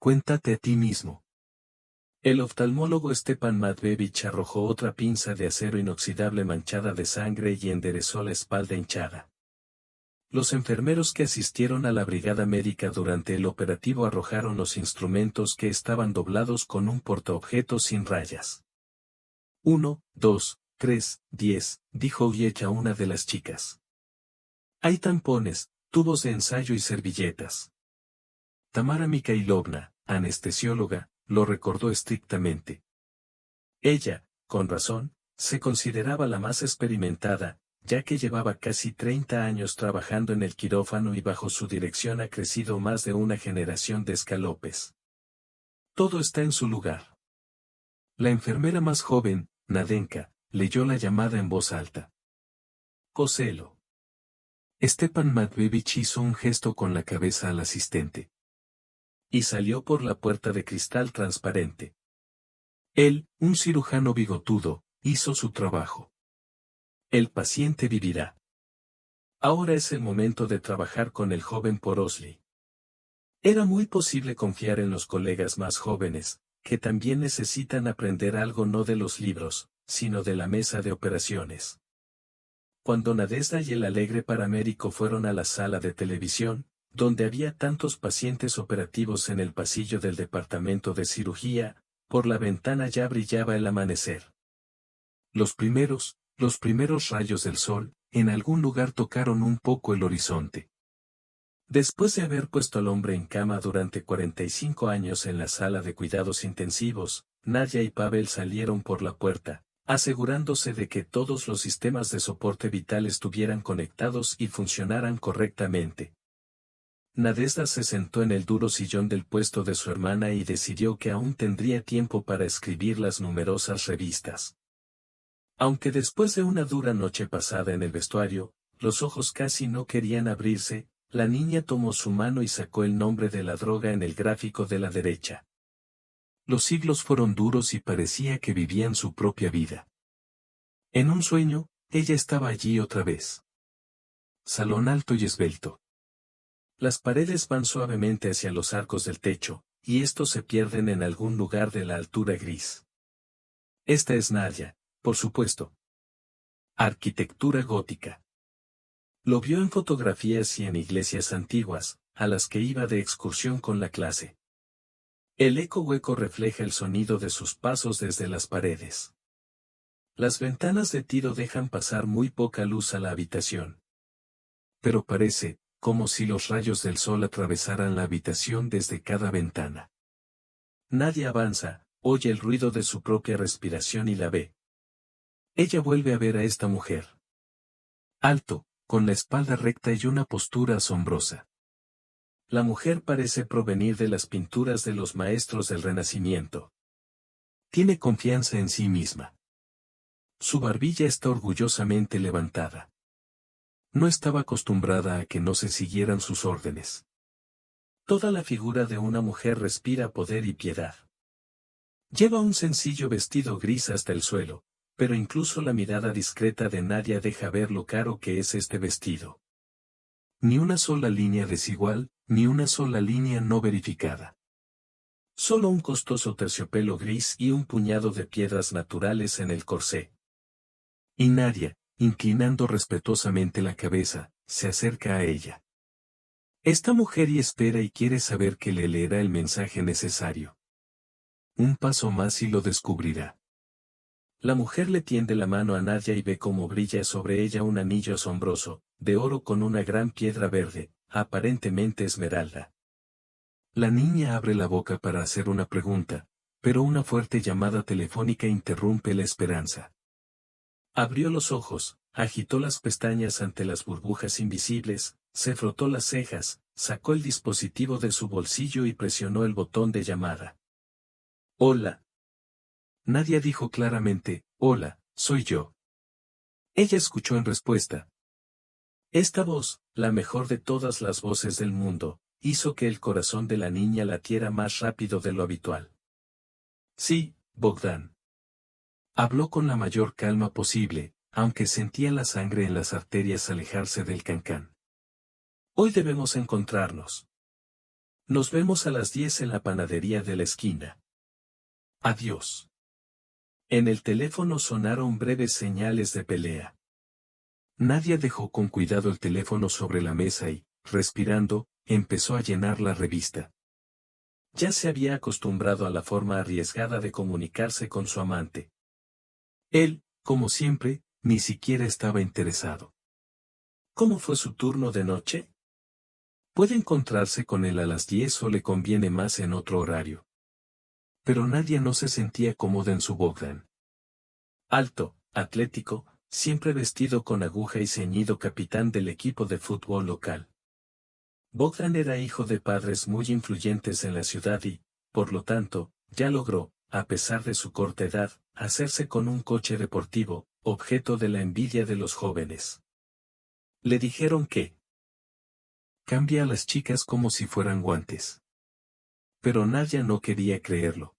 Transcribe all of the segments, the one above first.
Cuéntate a ti mismo. El oftalmólogo Stepan Matveevich arrojó otra pinza de acero inoxidable manchada de sangre y enderezó la espalda hinchada. Los enfermeros que asistieron a la brigada médica durante el operativo arrojaron los instrumentos que estaban doblados con un portaobjetos sin rayas. 1, 2, 3, 10, dijo Viecha una de las chicas. Hay tampones, tubos de ensayo y servilletas. Tamara Mikhailovna, anestesióloga, lo recordó estrictamente. Ella, con razón, se consideraba la más experimentada, ya que llevaba casi 30 años trabajando en el quirófano y bajo su dirección ha crecido más de una generación de escalopes. Todo está en su lugar. La enfermera más joven, Nadenka, leyó la llamada en voz alta. Coselo. Stepan Matveevich hizo un gesto con la cabeza al asistente. Y salió por la puerta de cristal transparente. Él, un cirujano bigotudo, hizo su trabajo. El paciente vivirá. Ahora es el momento de trabajar con el joven Porosli. Era muy posible confiar en los colegas más jóvenes, que también necesitan aprender algo no de los libros, sino de la mesa de operaciones. Cuando Nadezhda y el alegre paramédico fueron a la sala de televisión, donde había tantos pacientes operativos en el pasillo del departamento de cirugía, por la ventana ya brillaba el amanecer. Los primeros rayos del sol, en algún lugar tocaron un poco el horizonte. Después de haber puesto al hombre en cama durante 45 años en la sala de cuidados intensivos, Nadia y Pavel salieron por la puerta, asegurándose de que todos los sistemas de soporte vital estuvieran conectados y funcionaran correctamente. Nadezhda se sentó en el duro sillón del puesto de su hermana y decidió que aún tendría tiempo para escribir las numerosas revistas. Aunque después de una dura noche pasada en el vestuario, los ojos casi no querían abrirse, la niña tomó su mano y sacó el nombre de la droga en el gráfico de la derecha. Los siglos fueron duros y parecía que vivían su propia vida. En un sueño, ella estaba allí otra vez. Salón alto y esbelto. Las paredes van suavemente hacia los arcos del techo, y estos se pierden en algún lugar de la altura gris. Esta es Nadia, por supuesto. Arquitectura gótica. Lo vio en fotografías y en iglesias antiguas, a las que iba de excursión con la clase. El eco hueco refleja el sonido de sus pasos desde las paredes. Las ventanas de tiro dejan pasar muy poca luz a la habitación. Pero parece, como si los rayos del sol atravesaran la habitación desde cada ventana. Nadia avanza, oye el ruido de su propia respiración y la ve. Ella vuelve a ver a esta mujer. Alto, con la espalda recta y una postura asombrosa. La mujer parece provenir de las pinturas de los maestros del Renacimiento. Tiene confianza en sí misma. Su barbilla está orgullosamente levantada. No estaba acostumbrada a que no se siguieran sus órdenes. Toda la figura de una mujer respira poder y piedad. Lleva un sencillo vestido gris hasta el suelo, pero incluso la mirada discreta de Nadia deja ver lo caro que es este vestido. Ni una sola línea desigual, ni una sola línea no verificada. Solo un costoso terciopelo gris y un puñado de piedras naturales en el corsé. Y Nadia, inclinando respetuosamente la cabeza, se acerca a ella. Esta mujer y espera y quiere saber que le leerá el mensaje necesario. Un paso más y lo descubrirá. La mujer le tiende la mano a Nadia y ve cómo brilla sobre ella un anillo asombroso, de oro con una gran piedra verde, aparentemente esmeralda. La niña abre la boca para hacer una pregunta, pero una fuerte llamada telefónica interrumpe la esperanza. Abrió los ojos, agitó las pestañas ante las burbujas invisibles, se frotó las cejas, sacó el dispositivo de su bolsillo y presionó el botón de llamada. Hola. Nadia dijo claramente, hola, soy yo. Ella escuchó en respuesta. Esta voz, la mejor de todas las voces del mundo, hizo que el corazón de la niña latiera más rápido de lo habitual. Sí, Bogdan. Habló con la mayor calma posible, aunque sentía la sangre en las arterias alejarse del cancán. Hoy debemos encontrarnos. Nos vemos a las 10 en la panadería de la esquina. Adiós. En el teléfono sonaron breves señales de pelea. Nadia dejó con cuidado el teléfono sobre la mesa y, respirando, empezó a llenar la revista. Ya se había acostumbrado a la forma arriesgada de comunicarse con su amante. Él, como siempre, ni siquiera estaba interesado. ¿Cómo fue su turno de noche? ¿Puede encontrarse con él a las 10 o le conviene más en otro horario? Pero Nadia no se sentía cómoda en su Bogdan. Alto, atlético, siempre vestido con aguja y ceñido capitán del equipo de fútbol local. Bogdan era hijo de padres muy influyentes en la ciudad y, por lo tanto, ya logró, a pesar de su corta edad, hacerse con un coche deportivo, objeto de la envidia de los jóvenes. Le dijeron que cambia a las chicas como si fueran guantes. Pero Nadia no quería creerlo.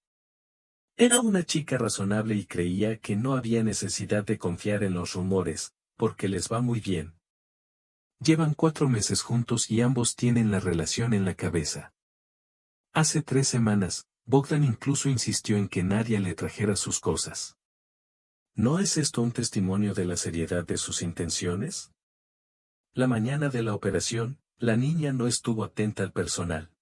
Era una chica razonable y creía que no había necesidad de confiar en los rumores, porque les va muy bien. Llevan 4 meses juntos y ambos tienen la relación en la cabeza. Hace 3 semanas, Bogdan incluso insistió en que Nadia le trajera sus cosas. ¿No es esto un testimonio de la seriedad de sus intenciones? La mañana de la operación, la niña no estuvo atenta al personal.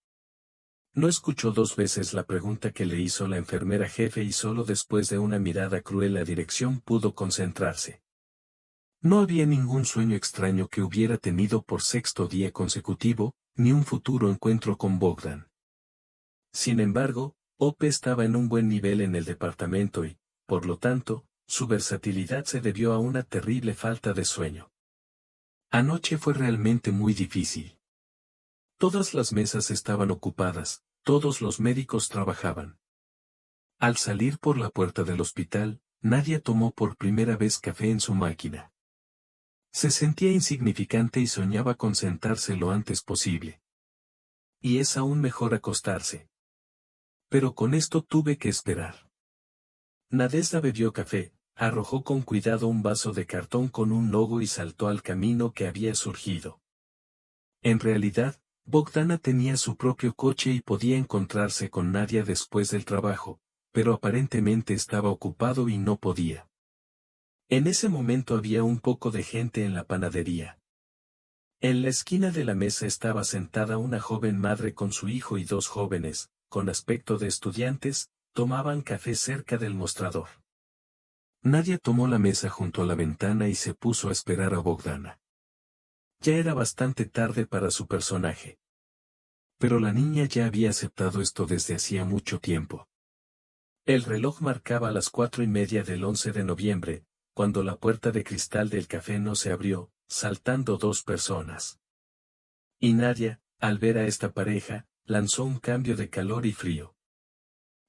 No escuchó 2 veces la pregunta que le hizo la enfermera jefe y solo después de una mirada cruel la dirección pudo concentrarse. No había ningún sueño extraño que hubiera tenido por 6º día consecutivo, ni un futuro encuentro con Bogdan. Sin embargo, Ope estaba en un buen nivel en el departamento y, por lo tanto, su versatilidad se debió a una terrible falta de sueño. Anoche fue realmente muy difícil. Todas las mesas estaban ocupadas, todos los médicos trabajaban. Al salir por la puerta del hospital, Nadia tomó por primera vez café en su máquina. Se sentía insignificante y soñaba con sentarse lo antes posible. Y es aún mejor acostarse. Pero con esto tuve que esperar. Nadezhda bebió café, arrojó con cuidado un vaso de cartón con un logo y saltó al camino que había surgido. En realidad, Bogdana tenía su propio coche y podía encontrarse con Nadia después del trabajo, pero aparentemente estaba ocupado y no podía. En ese momento había un poco de gente en la panadería. En la esquina de la mesa estaba sentada una joven madre con su hijo y 2 jóvenes, con aspecto de estudiantes, tomaban café cerca del mostrador. Nadia tomó la mesa junto a la ventana y se puso a esperar a Bogdana. Ya era bastante tarde para su personaje. Pero la niña ya había aceptado esto desde hacía mucho tiempo. El reloj marcaba las 4:30 del 11 de noviembre, cuando la puerta de cristal del café no se abrió, saltando 2 personas. Y Nadia, al ver a esta pareja, lanzó un cambio de calor y frío.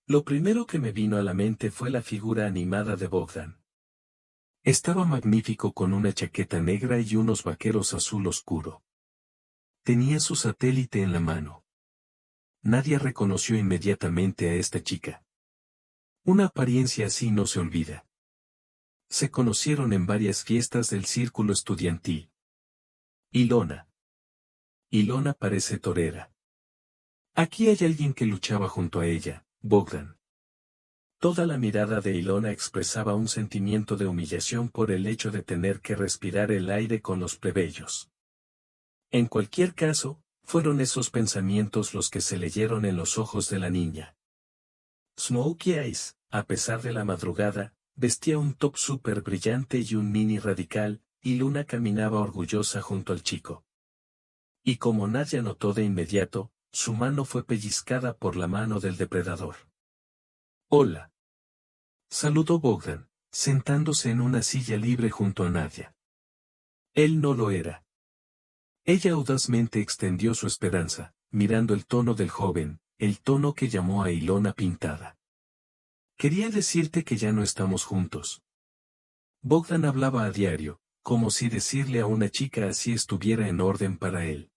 Lo primero que me vino a la mente fue la figura animada de Bogdan. Estaba magnífico con una chaqueta negra y unos vaqueros azul oscuro. Tenía su satélite en la mano. Nadia reconoció inmediatamente a esta chica. Una apariencia así no se olvida. Se conocieron en varias fiestas del círculo estudiantil. Ilona. Ilona parece torera. Aquí hay alguien que luchaba junto a ella, Bogdan. Toda la mirada de Ilona expresaba un sentimiento de humillación por el hecho de tener que respirar el aire con los plebeyos. En cualquier caso, fueron esos pensamientos los que se leyeron en los ojos de la niña. Smokey Eyes, a pesar de la madrugada, vestía un top súper brillante y un mini radical, y Luna caminaba orgullosa junto al chico. Y como Nadia notó de inmediato, su mano fue pellizcada por la mano del depredador. Hola. Saludó Bogdan, sentándose en una silla libre junto a Nadia. Él no lo era. Ella audazmente extendió su esperanza, mirando el tono del joven, el tono que llamó a Ilona pintada. Quería decirte que ya no estamos juntos. Bogdan hablaba a diario, como si decirle a una chica así estuviera en orden para él.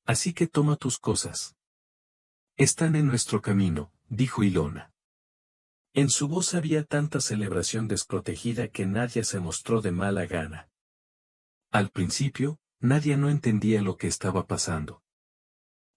Así que toma tus cosas. Están en nuestro camino, dijo Ilona. En su voz había tanta celebración desprotegida que Nadia se mostró de mala gana. Al principio, Nadia no entendía lo que estaba pasando.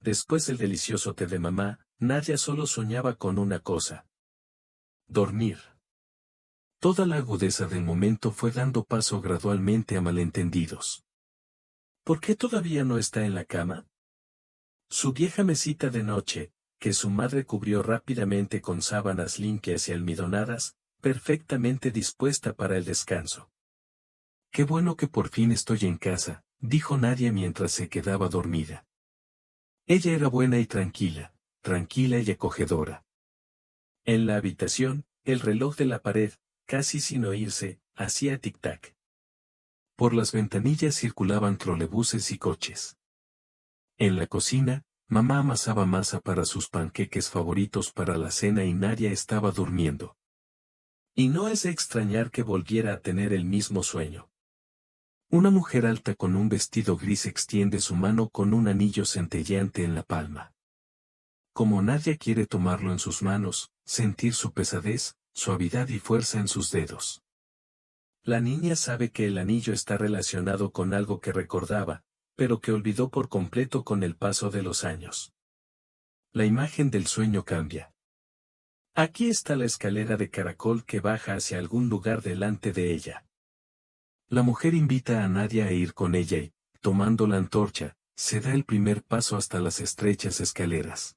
después el delicioso té de mamá, Nadia solo soñaba con una cosa: dormir. Toda la agudeza del momento fue dando paso gradualmente a malentendidos. ¿Por qué todavía no está en la cama? Su vieja mesita de noche, que su madre cubrió rápidamente con sábanas limpias y almidonadas, perfectamente dispuesta para el descanso. Qué bueno que por fin estoy en casa, dijo Nadia mientras se quedaba dormida. Ella era buena y tranquila y acogedora. En la habitación, el reloj de la pared, casi sin oírse, hacía tic-tac. Por las ventanillas circulaban trolebuses y coches. En la cocina, mamá amasaba masa para sus panqueques favoritos para la cena y Nadia estaba durmiendo. Y no es de extrañar que volviera a tener el mismo sueño. Una mujer alta con un vestido gris extiende su mano con un anillo centelleante en la palma. Como Nadia quiere tomarlo en sus manos, sentir su pesadez, suavidad y fuerza en sus dedos. La niña sabe que el anillo está relacionado con algo que recordaba, pero que olvidó por completo con el paso de los años. La imagen del sueño cambia. Aquí está la escalera de caracol que baja hacia algún lugar delante de ella. La mujer invita a Nadia a ir con ella y, tomando la antorcha, se da el primer paso hasta las estrechas escaleras.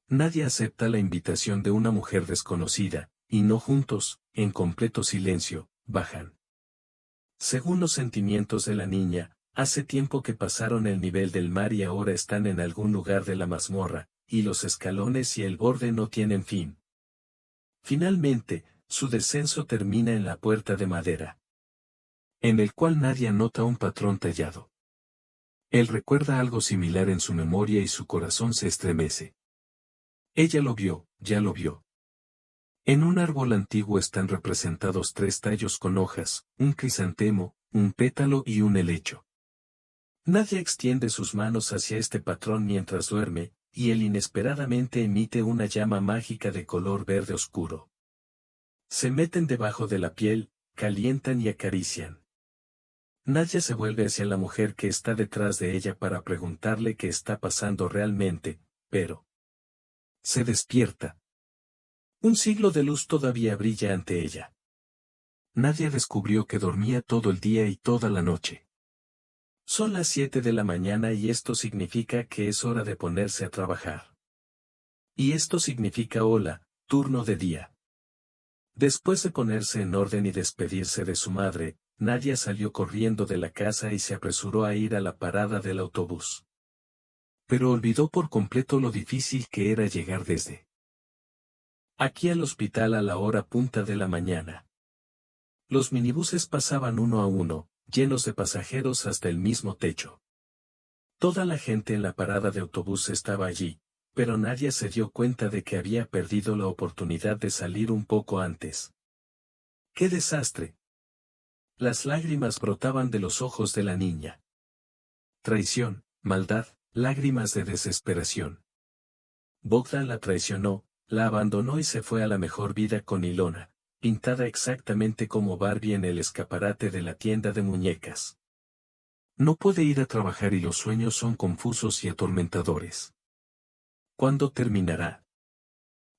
Nadia acepta la invitación de una mujer desconocida, y no juntos, en completo silencio, bajan. Según los sentimientos de la niña, hace tiempo que pasaron el nivel del mar y ahora están en algún lugar de la mazmorra, y los escalones y el borde no tienen fin. Finalmente, su descenso termina en la puerta de madera, en el cual Nadia nota un patrón tallado. Él recuerda algo similar en su memoria y su corazón se estremece. Ella lo vio, ya lo vio. En un árbol antiguo están representados 3 tallos con hojas, un crisantemo, un pétalo y un helecho. Nadia extiende sus manos hacia este patrón mientras duerme, y él inesperadamente emite una llama mágica de color verde oscuro. Se meten debajo de la piel, calientan y acarician. Nadia se vuelve hacia la mujer que está detrás de ella para preguntarle qué está pasando realmente, pero se despierta. Un siglo de luz todavía brilla ante ella. Nadia descubrió que dormía todo el día y toda la noche. Son las 7 de la mañana y esto significa que es hora de ponerse a trabajar. Y esto significa hola, turno de día. Después de ponerse en orden y despedirse de su madre, Nadia salió corriendo de la casa y se apresuró a ir a la parada del autobús. Pero olvidó por completo lo difícil que era llegar desde aquí al hospital a la hora punta de la mañana. Los minibuses pasaban uno a uno, llenos de pasajeros hasta el mismo techo. Toda la gente en la parada de autobús estaba allí, pero Nadia se dio cuenta de que había perdido la oportunidad de salir un poco antes. ¡Qué desastre! Las lágrimas brotaban de los ojos de la niña. Traición, maldad, lágrimas de desesperación. Bogdan la traicionó, la abandonó y se fue a la mejor vida con Ilona, pintada exactamente como Barbie en el escaparate de la tienda de muñecas. No puede ir a trabajar y los sueños son confusos y atormentadores. ¿Cuándo terminará?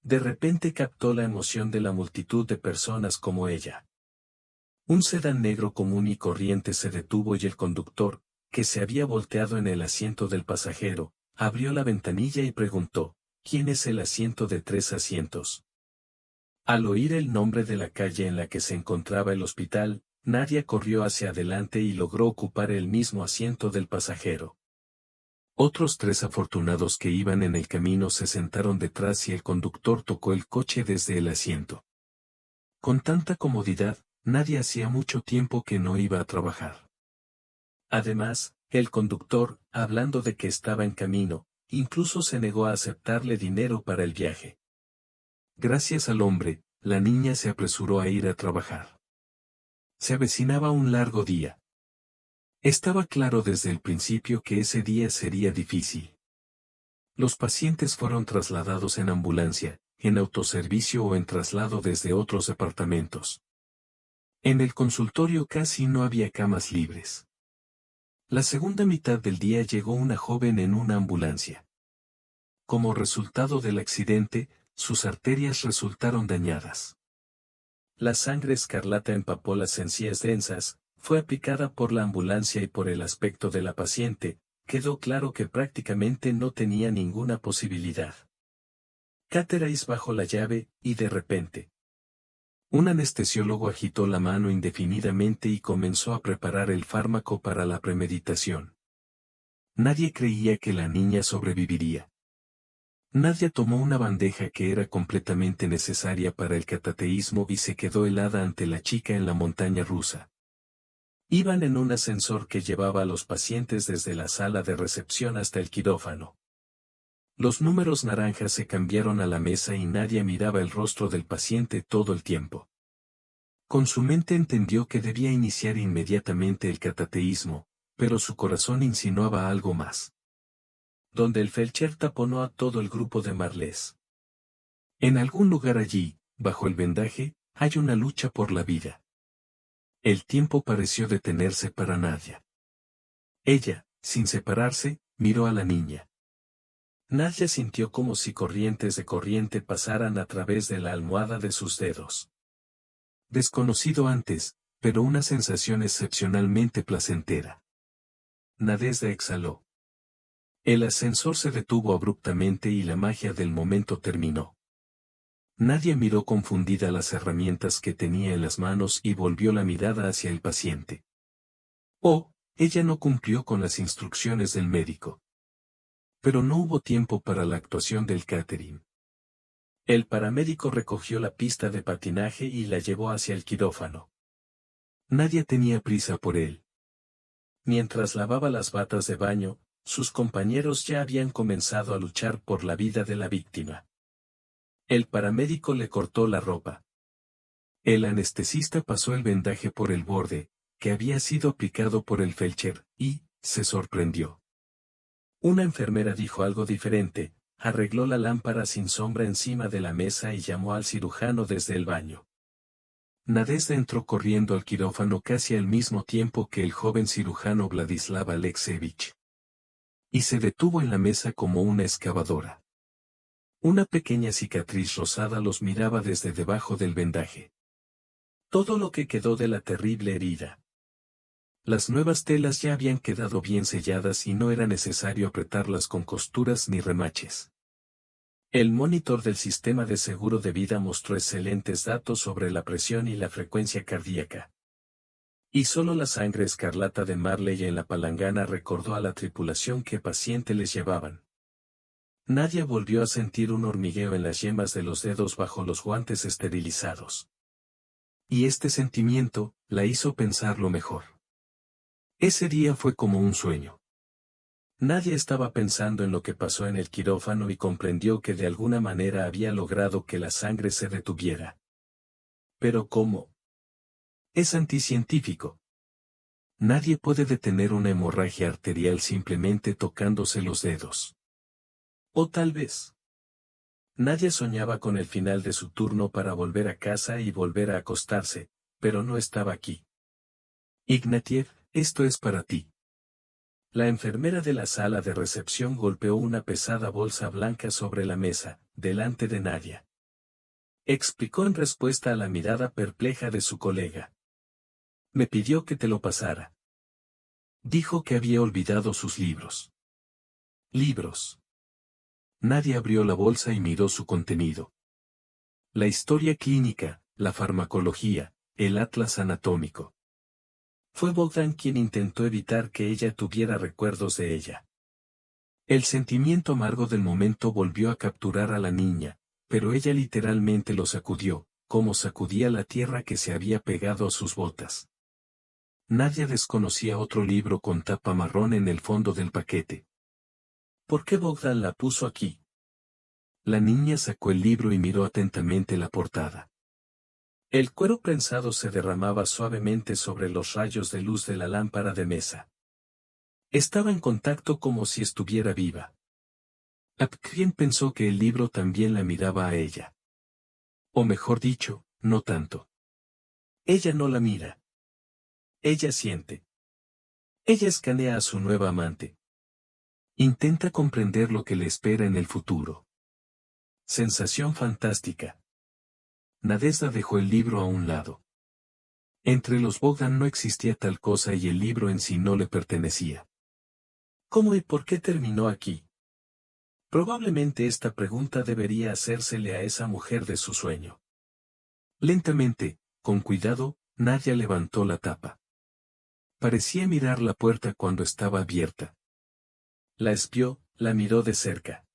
De repente captó la emoción de la multitud de personas como ella. Un sedán negro común y corriente se detuvo y el conductor, que se había volteado en el asiento del pasajero, abrió la ventanilla y preguntó, ¿quién es el asiento de 3 asientos? Al oír el nombre de la calle en la que se encontraba el hospital, Nadia corrió hacia adelante y logró ocupar el mismo asiento del pasajero. Otros 3 afortunados que iban en el camino se sentaron detrás y el conductor tocó el coche desde el asiento. Con tanta comodidad, Nadia hacía mucho tiempo que no iba a trabajar. Además, el conductor, hablando de que estaba en camino, incluso se negó a aceptarle dinero para el viaje. Gracias al hombre, la niña se apresuró a ir a trabajar. Se avecinaba un largo día. Estaba claro desde el principio que ese día sería difícil. Los pacientes fueron trasladados en ambulancia, en autoservicio o en traslado desde otros departamentos. En el consultorio casi no había camas libres. La segunda mitad del día llegó una joven en una ambulancia. Como resultado del accidente, sus arterias resultaron dañadas. La sangre escarlata empapó las encías densas, fue aplicada por la ambulancia y por el aspecto de la paciente, quedó claro que prácticamente no tenía ninguna posibilidad. Caterais bajó la llave, y de repente, un anestesiólogo agitó la mano indefinidamente y comenzó a preparar el fármaco para la premeditación. Nadie creía que la niña sobreviviría. Nadia tomó una bandeja que era completamente necesaria para el catateísmo y se quedó helada ante la chica en la montaña rusa. Iban en un ascensor que llevaba a los pacientes desde la sala de recepción hasta el quirófano. Los números naranjas se cambiaron a la mesa y Nadia miraba el rostro del paciente todo el tiempo. Con su mente entendió que debía iniciar inmediatamente el catateísmo, pero su corazón insinuaba algo más. Donde el felcher taponó a todo el grupo de Marlés. En algún lugar allí, bajo el vendaje, hay una lucha por la vida. El tiempo pareció detenerse para Nadia. Ella, sin separarse, miró a la niña. Nadia sintió como si corrientes de corriente pasaran a través de la almohada de sus dedos. Desconocido antes, pero una sensación excepcionalmente placentera. Nadezhda exhaló. El ascensor se detuvo abruptamente y la magia del momento terminó. Nadia miró confundida las herramientas que tenía en las manos y volvió la mirada hacia el paciente. Oh, ella no cumplió con las instrucciones del médico. Pero no hubo tiempo para la actuación del catering. El paramédico recogió la pista de patinaje y la llevó hacia el quirófano. Nadie tenía prisa por él. Mientras lavaba las batas de baño, sus compañeros ya habían comenzado a luchar por la vida de la víctima. El paramédico le cortó la ropa. El anestesista pasó el vendaje por el borde, que había sido aplicado por el felcher, y se sorprendió. Una enfermera dijo algo diferente, arregló la lámpara sin sombra encima de la mesa y llamó al cirujano desde el baño. Nadezhda entró corriendo al quirófano casi al mismo tiempo que el joven cirujano Vladislav Alexievich. Y se detuvo en la mesa como una excavadora. Una pequeña cicatriz rosada los miraba desde debajo del vendaje. Todo lo que quedó de la terrible herida. Las nuevas telas ya habían quedado bien selladas y no era necesario apretarlas con costuras ni remaches. El monitor del sistema de seguro de vida mostró excelentes datos sobre la presión y la frecuencia cardíaca. Y solo la sangre escarlata de Marley en la palangana recordó a la tripulación qué paciente les llevaban. Nadia volvió a sentir un hormigueo en las yemas de los dedos bajo los guantes esterilizados. Y este sentimiento la hizo pensar lo mejor. Ese día fue como un sueño. Nadie estaba pensando en lo que pasó en el quirófano y comprendió que de alguna manera había logrado que la sangre se detuviera. Pero ¿cómo? Es anticientífico. Nadie puede detener una hemorragia arterial simplemente tocándose los dedos. O tal vez. Nadie soñaba con el final de su turno para volver a casa y volver a acostarse, pero no estaba aquí. Ignatiev, esto es para ti. La enfermera de la sala de recepción golpeó una pesada bolsa blanca sobre la mesa, delante de Nadia. Explicó en respuesta a la mirada perpleja de su colega. Me pidió que te lo pasara. Dijo que había olvidado sus libros. Libros. Nadia abrió la bolsa y miró su contenido. La historia clínica, la farmacología, el atlas anatómico. Fue Bogdan quien intentó evitar que ella tuviera recuerdos de ella. El sentimiento amargo del momento volvió a capturar a la niña, pero ella literalmente lo sacudió, como sacudía la tierra que se había pegado a sus botas. Nadia desconocía otro libro con tapa marrón en el fondo del paquete. ¿Por qué Bogdan la puso aquí? La niña sacó el libro y miró atentamente la portada. El cuero prensado se derramaba suavemente sobre los rayos de luz de la lámpara de mesa. Estaba en contacto como si estuviera viva. Apkvien pensó que el libro también la miraba a ella. O mejor dicho, no tanto. Ella no la mira. Ella siente. Ella escanea a su nueva amante. Intenta comprender lo que le espera en el futuro. Sensación fantástica. Nadezhda dejó el libro a un lado. Entre los Bogdan no existía tal cosa y el libro en sí no le pertenecía. ¿Cómo y por qué terminó aquí? Probablemente esta pregunta debería hacérsele a esa mujer de su sueño. Lentamente, con cuidado, Nadia levantó la tapa. Parecía mirar la puerta cuando estaba abierta. La espió, la miró de cerca.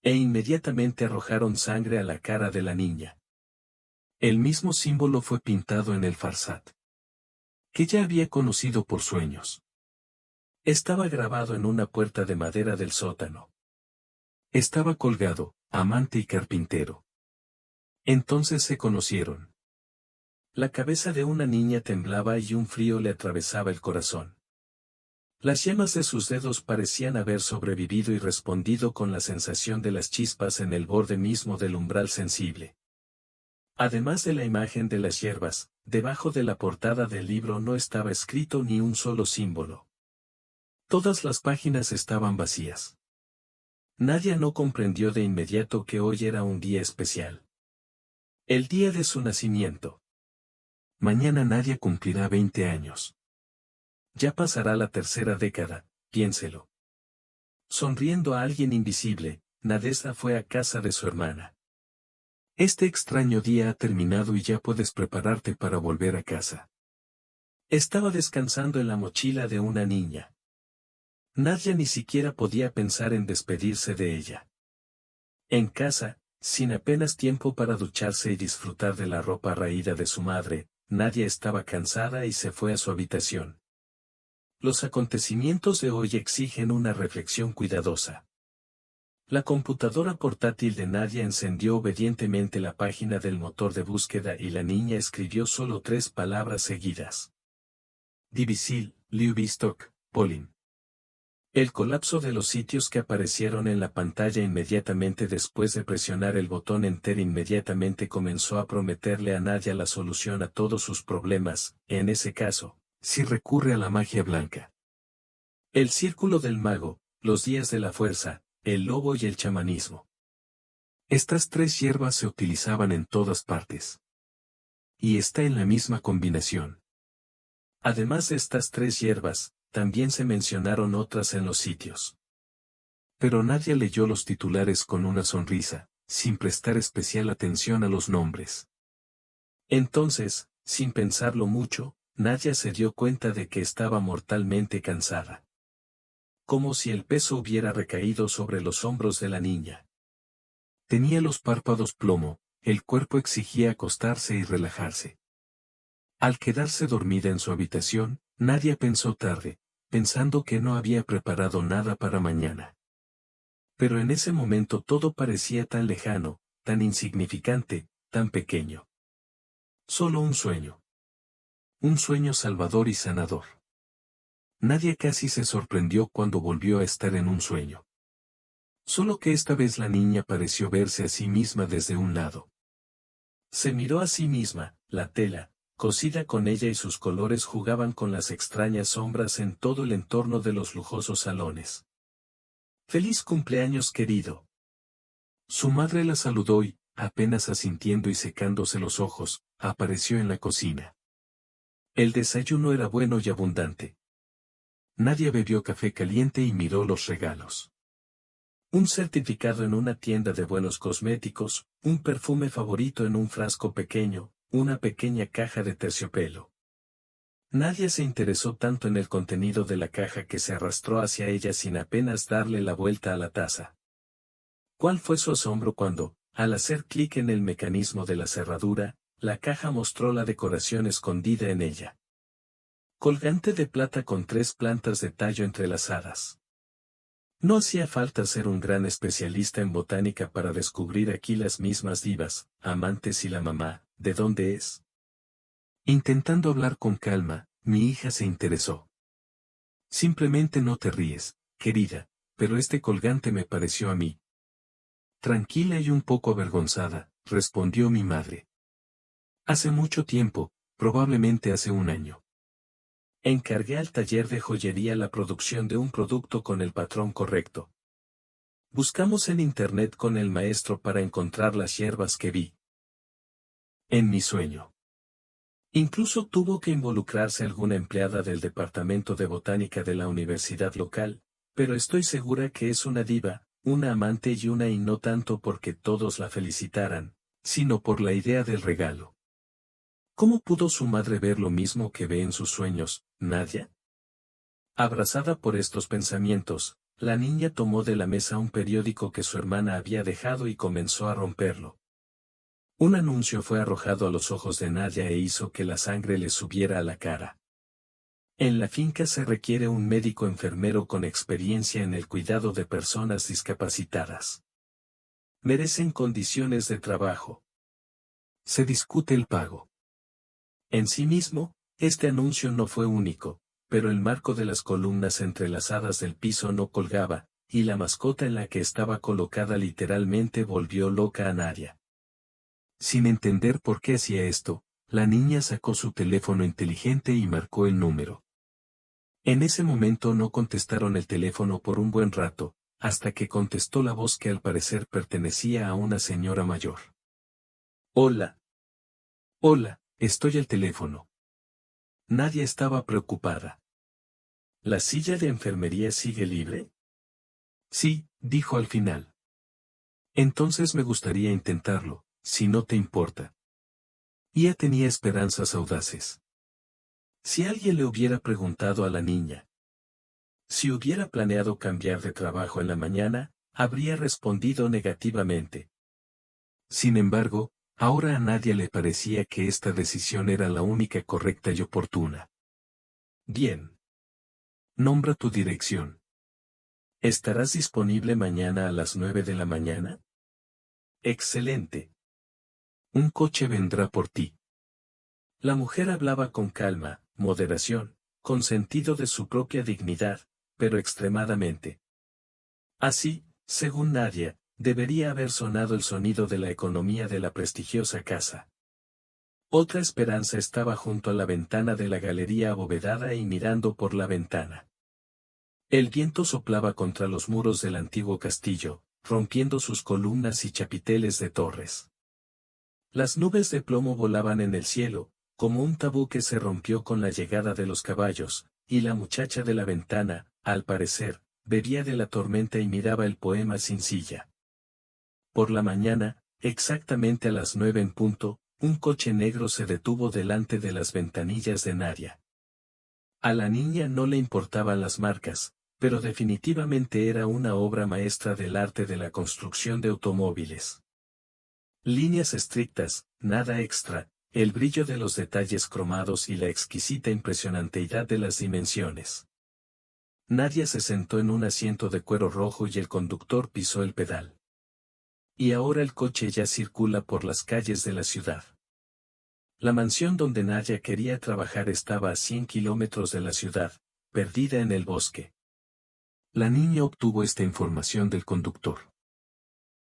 E inmediatamente arrojaron sangre a la cara de la niña. El mismo símbolo fue pintado en el farsad, que ya había conocido por sueños. Estaba grabado en una puerta de madera del sótano. Estaba colgado, amante y carpintero. Entonces se conocieron. La cabeza de una niña temblaba y un frío le atravesaba el corazón. Las yemas de sus dedos parecían haber sobrevivido y respondido con la sensación de las chispas en el borde mismo del umbral sensible. Además de la imagen de las hierbas, debajo de la portada del libro no estaba escrito ni un solo símbolo. Todas las páginas estaban vacías. Nadia no comprendió de inmediato que hoy era un día especial. El día de su nacimiento. Mañana Nadia cumplirá 20 años. Ya pasará la tercera década, piénselo. Sonriendo a alguien invisible, Nadezhda fue a casa de su hermana. Este extraño día ha terminado y ya puedes prepararte para volver a casa. Estaba descansando en la mochila de una niña. Nadia ni siquiera podía pensar en despedirse de ella. En casa, sin apenas tiempo para ducharse y disfrutar de la ropa raída de su madre, Nadia estaba cansada y se fue a su habitación. Los acontecimientos de hoy exigen una reflexión cuidadosa. La computadora portátil de Nadia encendió obedientemente la página del motor de búsqueda y la niña escribió solo 3 palabras seguidas. Divisil, Liuvistok, Polin. El colapso de los sitios que aparecieron en la pantalla inmediatamente después de presionar el botón Enter inmediatamente comenzó a prometerle a Nadia la solución a todos sus problemas, en ese caso, si recurre a la magia blanca. El círculo del mago, los días de la fuerza, el lobo y el chamanismo. Estas 3 hierbas se utilizaban en todas partes. Y está en la misma combinación. Además de estas 3 hierbas, también se mencionaron otras en los sitios. Pero Nadia leyó los titulares con una sonrisa, sin prestar especial atención a los nombres. Entonces, sin pensarlo mucho, Nadia se dio cuenta de que estaba mortalmente cansada. Como si el peso hubiera recaído sobre los hombros de la niña. Tenía los párpados plomo, el cuerpo exigía acostarse y relajarse. Al quedarse dormida en su habitación, Nadia pensó tarde, pensando que no había preparado nada para mañana. Pero en ese momento todo parecía tan lejano, tan insignificante, tan pequeño. Solo un sueño. Un sueño salvador y sanador. Nadia casi se sorprendió cuando volvió a estar en un sueño. Solo que esta vez la niña pareció verse a sí misma desde un lado. Se miró a sí misma, la tela, cosida con ella y sus colores jugaban con las extrañas sombras en todo el entorno de los lujosos salones. ¡Feliz cumpleaños, querido! Su madre la saludó y, apenas asintiendo y secándose los ojos, apareció en la cocina. El desayuno era bueno y abundante. Nadia bebió café caliente y miró los regalos. Un certificado en una tienda de buenos cosméticos, un perfume favorito en un frasco pequeño, una pequeña caja de terciopelo. Nadia se interesó tanto en el contenido de la caja que se arrastró hacia ella sin apenas darle la vuelta a la taza. ¿Cuál fue su asombro cuando, al hacer clic en el mecanismo de la cerradura, la caja mostró la decoración escondida en ella? Colgante de plata con 3 plantas de tallo entrelazadas. No hacía falta ser un gran especialista en botánica para descubrir aquí las mismas divas, amantes y la mamá, ¿de dónde es? Intentando hablar con calma, mi hija se interesó. Simplemente no te ríes, querida, pero este colgante me pareció a mí. Tranquila y un poco avergonzada, respondió mi madre. Hace mucho tiempo, probablemente hace un año. Encargué al taller de joyería la producción de un producto con el patrón correcto. Buscamos en internet con el maestro para encontrar las hierbas que vi en mi sueño. Incluso tuvo que involucrarse alguna empleada del departamento de botánica de la universidad local, pero estoy segura que es una diva, una amante y no tanto porque todos la felicitaran, sino por la idea del regalo. ¿Cómo pudo su madre ver lo mismo que ve en sus sueños, Nadia? Abrazada por estos pensamientos, la niña tomó de la mesa un periódico que su hermana había dejado y comenzó a romperlo. Un anuncio fue arrojado a los ojos de Nadia e hizo que la sangre le subiera a la cara. En la finca se requiere un médico enfermero con experiencia en el cuidado de personas discapacitadas. Merecen condiciones de trabajo. Se discute el pago. En sí mismo, este anuncio no fue único, pero el marco de las columnas entrelazadas del piso no colgaba, y la mascota en la que estaba colocada literalmente volvió loca a Nadia. Sin entender por qué hacía esto, la niña sacó su teléfono inteligente y marcó el número. En ese momento no contestaron el teléfono por un buen rato, hasta que contestó la voz que al parecer pertenecía a una señora mayor. Hola. Hola, estoy al teléfono. Nadia estaba preocupada. ¿La silla de enfermería sigue libre? Sí, dijo al final. Entonces me gustaría intentarlo, si no te importa. Ya tenía esperanzas audaces. Si alguien le hubiera preguntado a la niña si hubiera planeado cambiar de trabajo en la mañana, habría respondido negativamente. Sin embargo, ahora a Nadia le parecía que esta decisión era la única correcta y oportuna. Bien. Nombra tu dirección. ¿Estarás disponible mañana a las 9 de la mañana? Excelente. Un coche vendrá por ti. La mujer hablaba con calma, moderación, con sentido de su propia dignidad, pero extremadamente. Así, según Nadia, debería haber sonado el sonido de la economía de la prestigiosa casa. Otra esperanza estaba junto a la ventana de la galería abovedada y mirando por la ventana. El viento soplaba contra los muros del antiguo castillo, rompiendo sus columnas y chapiteles de torres. Las nubes de plomo volaban en el cielo, como un tabú que se rompió con la llegada de los caballos, y la muchacha de la ventana, al parecer, bebía de la tormenta y miraba el poema sin silla. Por la mañana, exactamente a las 9 en punto, un coche negro se detuvo delante de las ventanillas de Nadia. A la niña no le importaban las marcas, pero definitivamente era una obra maestra del arte de la construcción de automóviles. Líneas estrictas, nada extra, el brillo de los detalles cromados y la exquisita impresionanteidad de las dimensiones. Nadia se sentó en un asiento de cuero rojo y el conductor pisó el pedal. Y ahora el coche ya circula por las calles de la ciudad. La mansión donde Nadia quería trabajar estaba a 100 kilómetros de la ciudad, perdida en el bosque. La niña obtuvo esta información del conductor.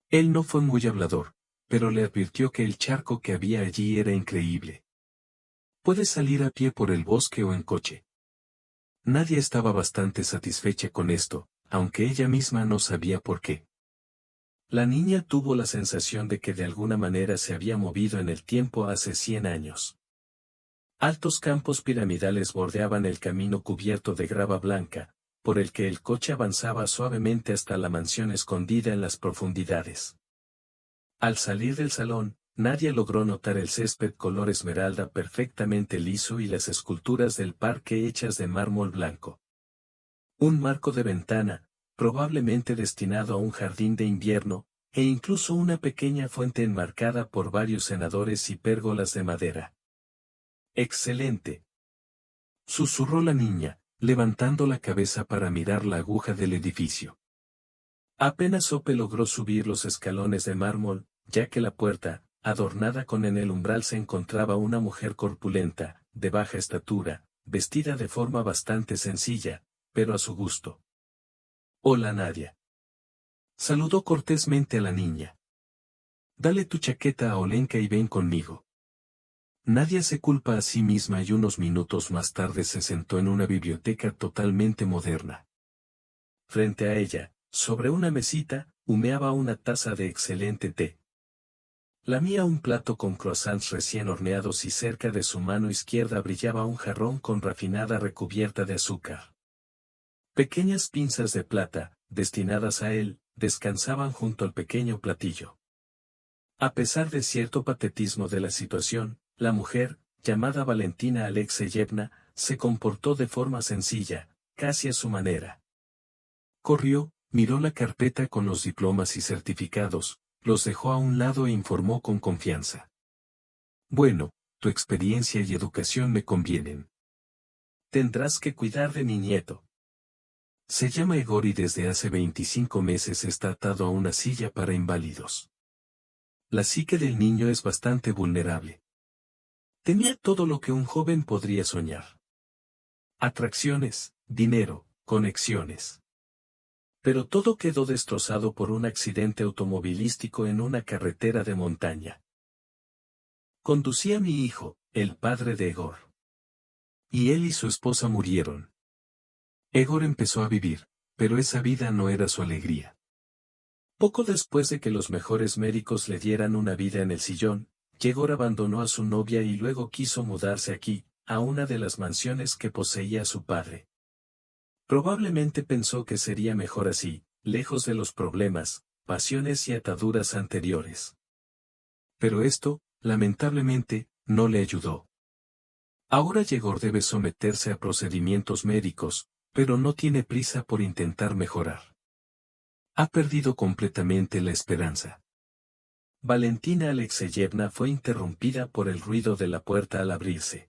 Él no fue muy hablador, pero le advirtió que el charco que había allí era increíble. Puedes salir a pie por el bosque o en coche. Nadia estaba bastante satisfecha con esto, aunque ella misma no sabía por qué. La niña tuvo la sensación de que de alguna manera se había movido en el tiempo hace 100 años. Altos campos piramidales bordeaban el camino cubierto de grava blanca, por el que el coche avanzaba suavemente hasta la mansión escondida en las profundidades. Al salir del salón, Nadia logró notar el césped color esmeralda perfectamente liso y las esculturas del parque hechas de mármol blanco. Un marco de ventana, probablemente destinado a un jardín de invierno, e incluso una pequeña fuente enmarcada por varios cenadores y pérgolas de madera. ¡Excelente!, susurró la niña, levantando la cabeza para mirar la aguja del edificio. Apenas Sope logró subir los escalones de mármol, ya que la puerta, adornada con en el umbral se encontraba una mujer corpulenta, de baja estatura, vestida de forma bastante sencilla, pero a su gusto. Hola Nadia. Saludó cortésmente a la niña. Dale tu chaqueta a Olenka y ven conmigo. Nadia se culpa a sí misma y unos minutos más tarde se sentó en una biblioteca totalmente moderna. Frente a ella, sobre una mesita, humeaba una taza de excelente té. Lamía un plato con croissants recién horneados y cerca de su mano izquierda brillaba un jarrón con refinada recubierta de azúcar. Pequeñas pinzas de plata, destinadas a él, descansaban junto al pequeño platillo. A pesar de cierto patetismo de la situación, la mujer, llamada Valentina Alexeyevna, se comportó de forma sencilla, casi a su manera. Corrió, miró la carpeta con los diplomas y certificados, los dejó a un lado e informó con confianza. Bueno, tu experiencia y educación me convienen. Tendrás que cuidar de mi nieto. Se llama Igor y desde hace 25 meses está atado a una silla para inválidos. La psique del niño es bastante vulnerable. Tenía todo lo que un joven podría soñar. Atracciones, dinero, conexiones. Pero todo quedó destrozado por un accidente automovilístico en una carretera de montaña. Conducía mi hijo, el padre de Egor. Y él y su esposa murieron. Egor empezó a vivir, pero esa vida no era su alegría. Poco después de que los mejores médicos le dieran una vida en el sillón, Egor abandonó a su novia y luego quiso mudarse aquí, a una de las mansiones que poseía su padre. Probablemente pensó que sería mejor así, lejos de los problemas, pasiones y ataduras anteriores. Pero esto, lamentablemente, no le ayudó. Ahora Yegor debe someterse a procedimientos médicos, pero no tiene prisa por intentar mejorar. Ha perdido completamente la esperanza. Valentina Alexeyevna fue interrumpida por el ruido de la puerta al abrirse.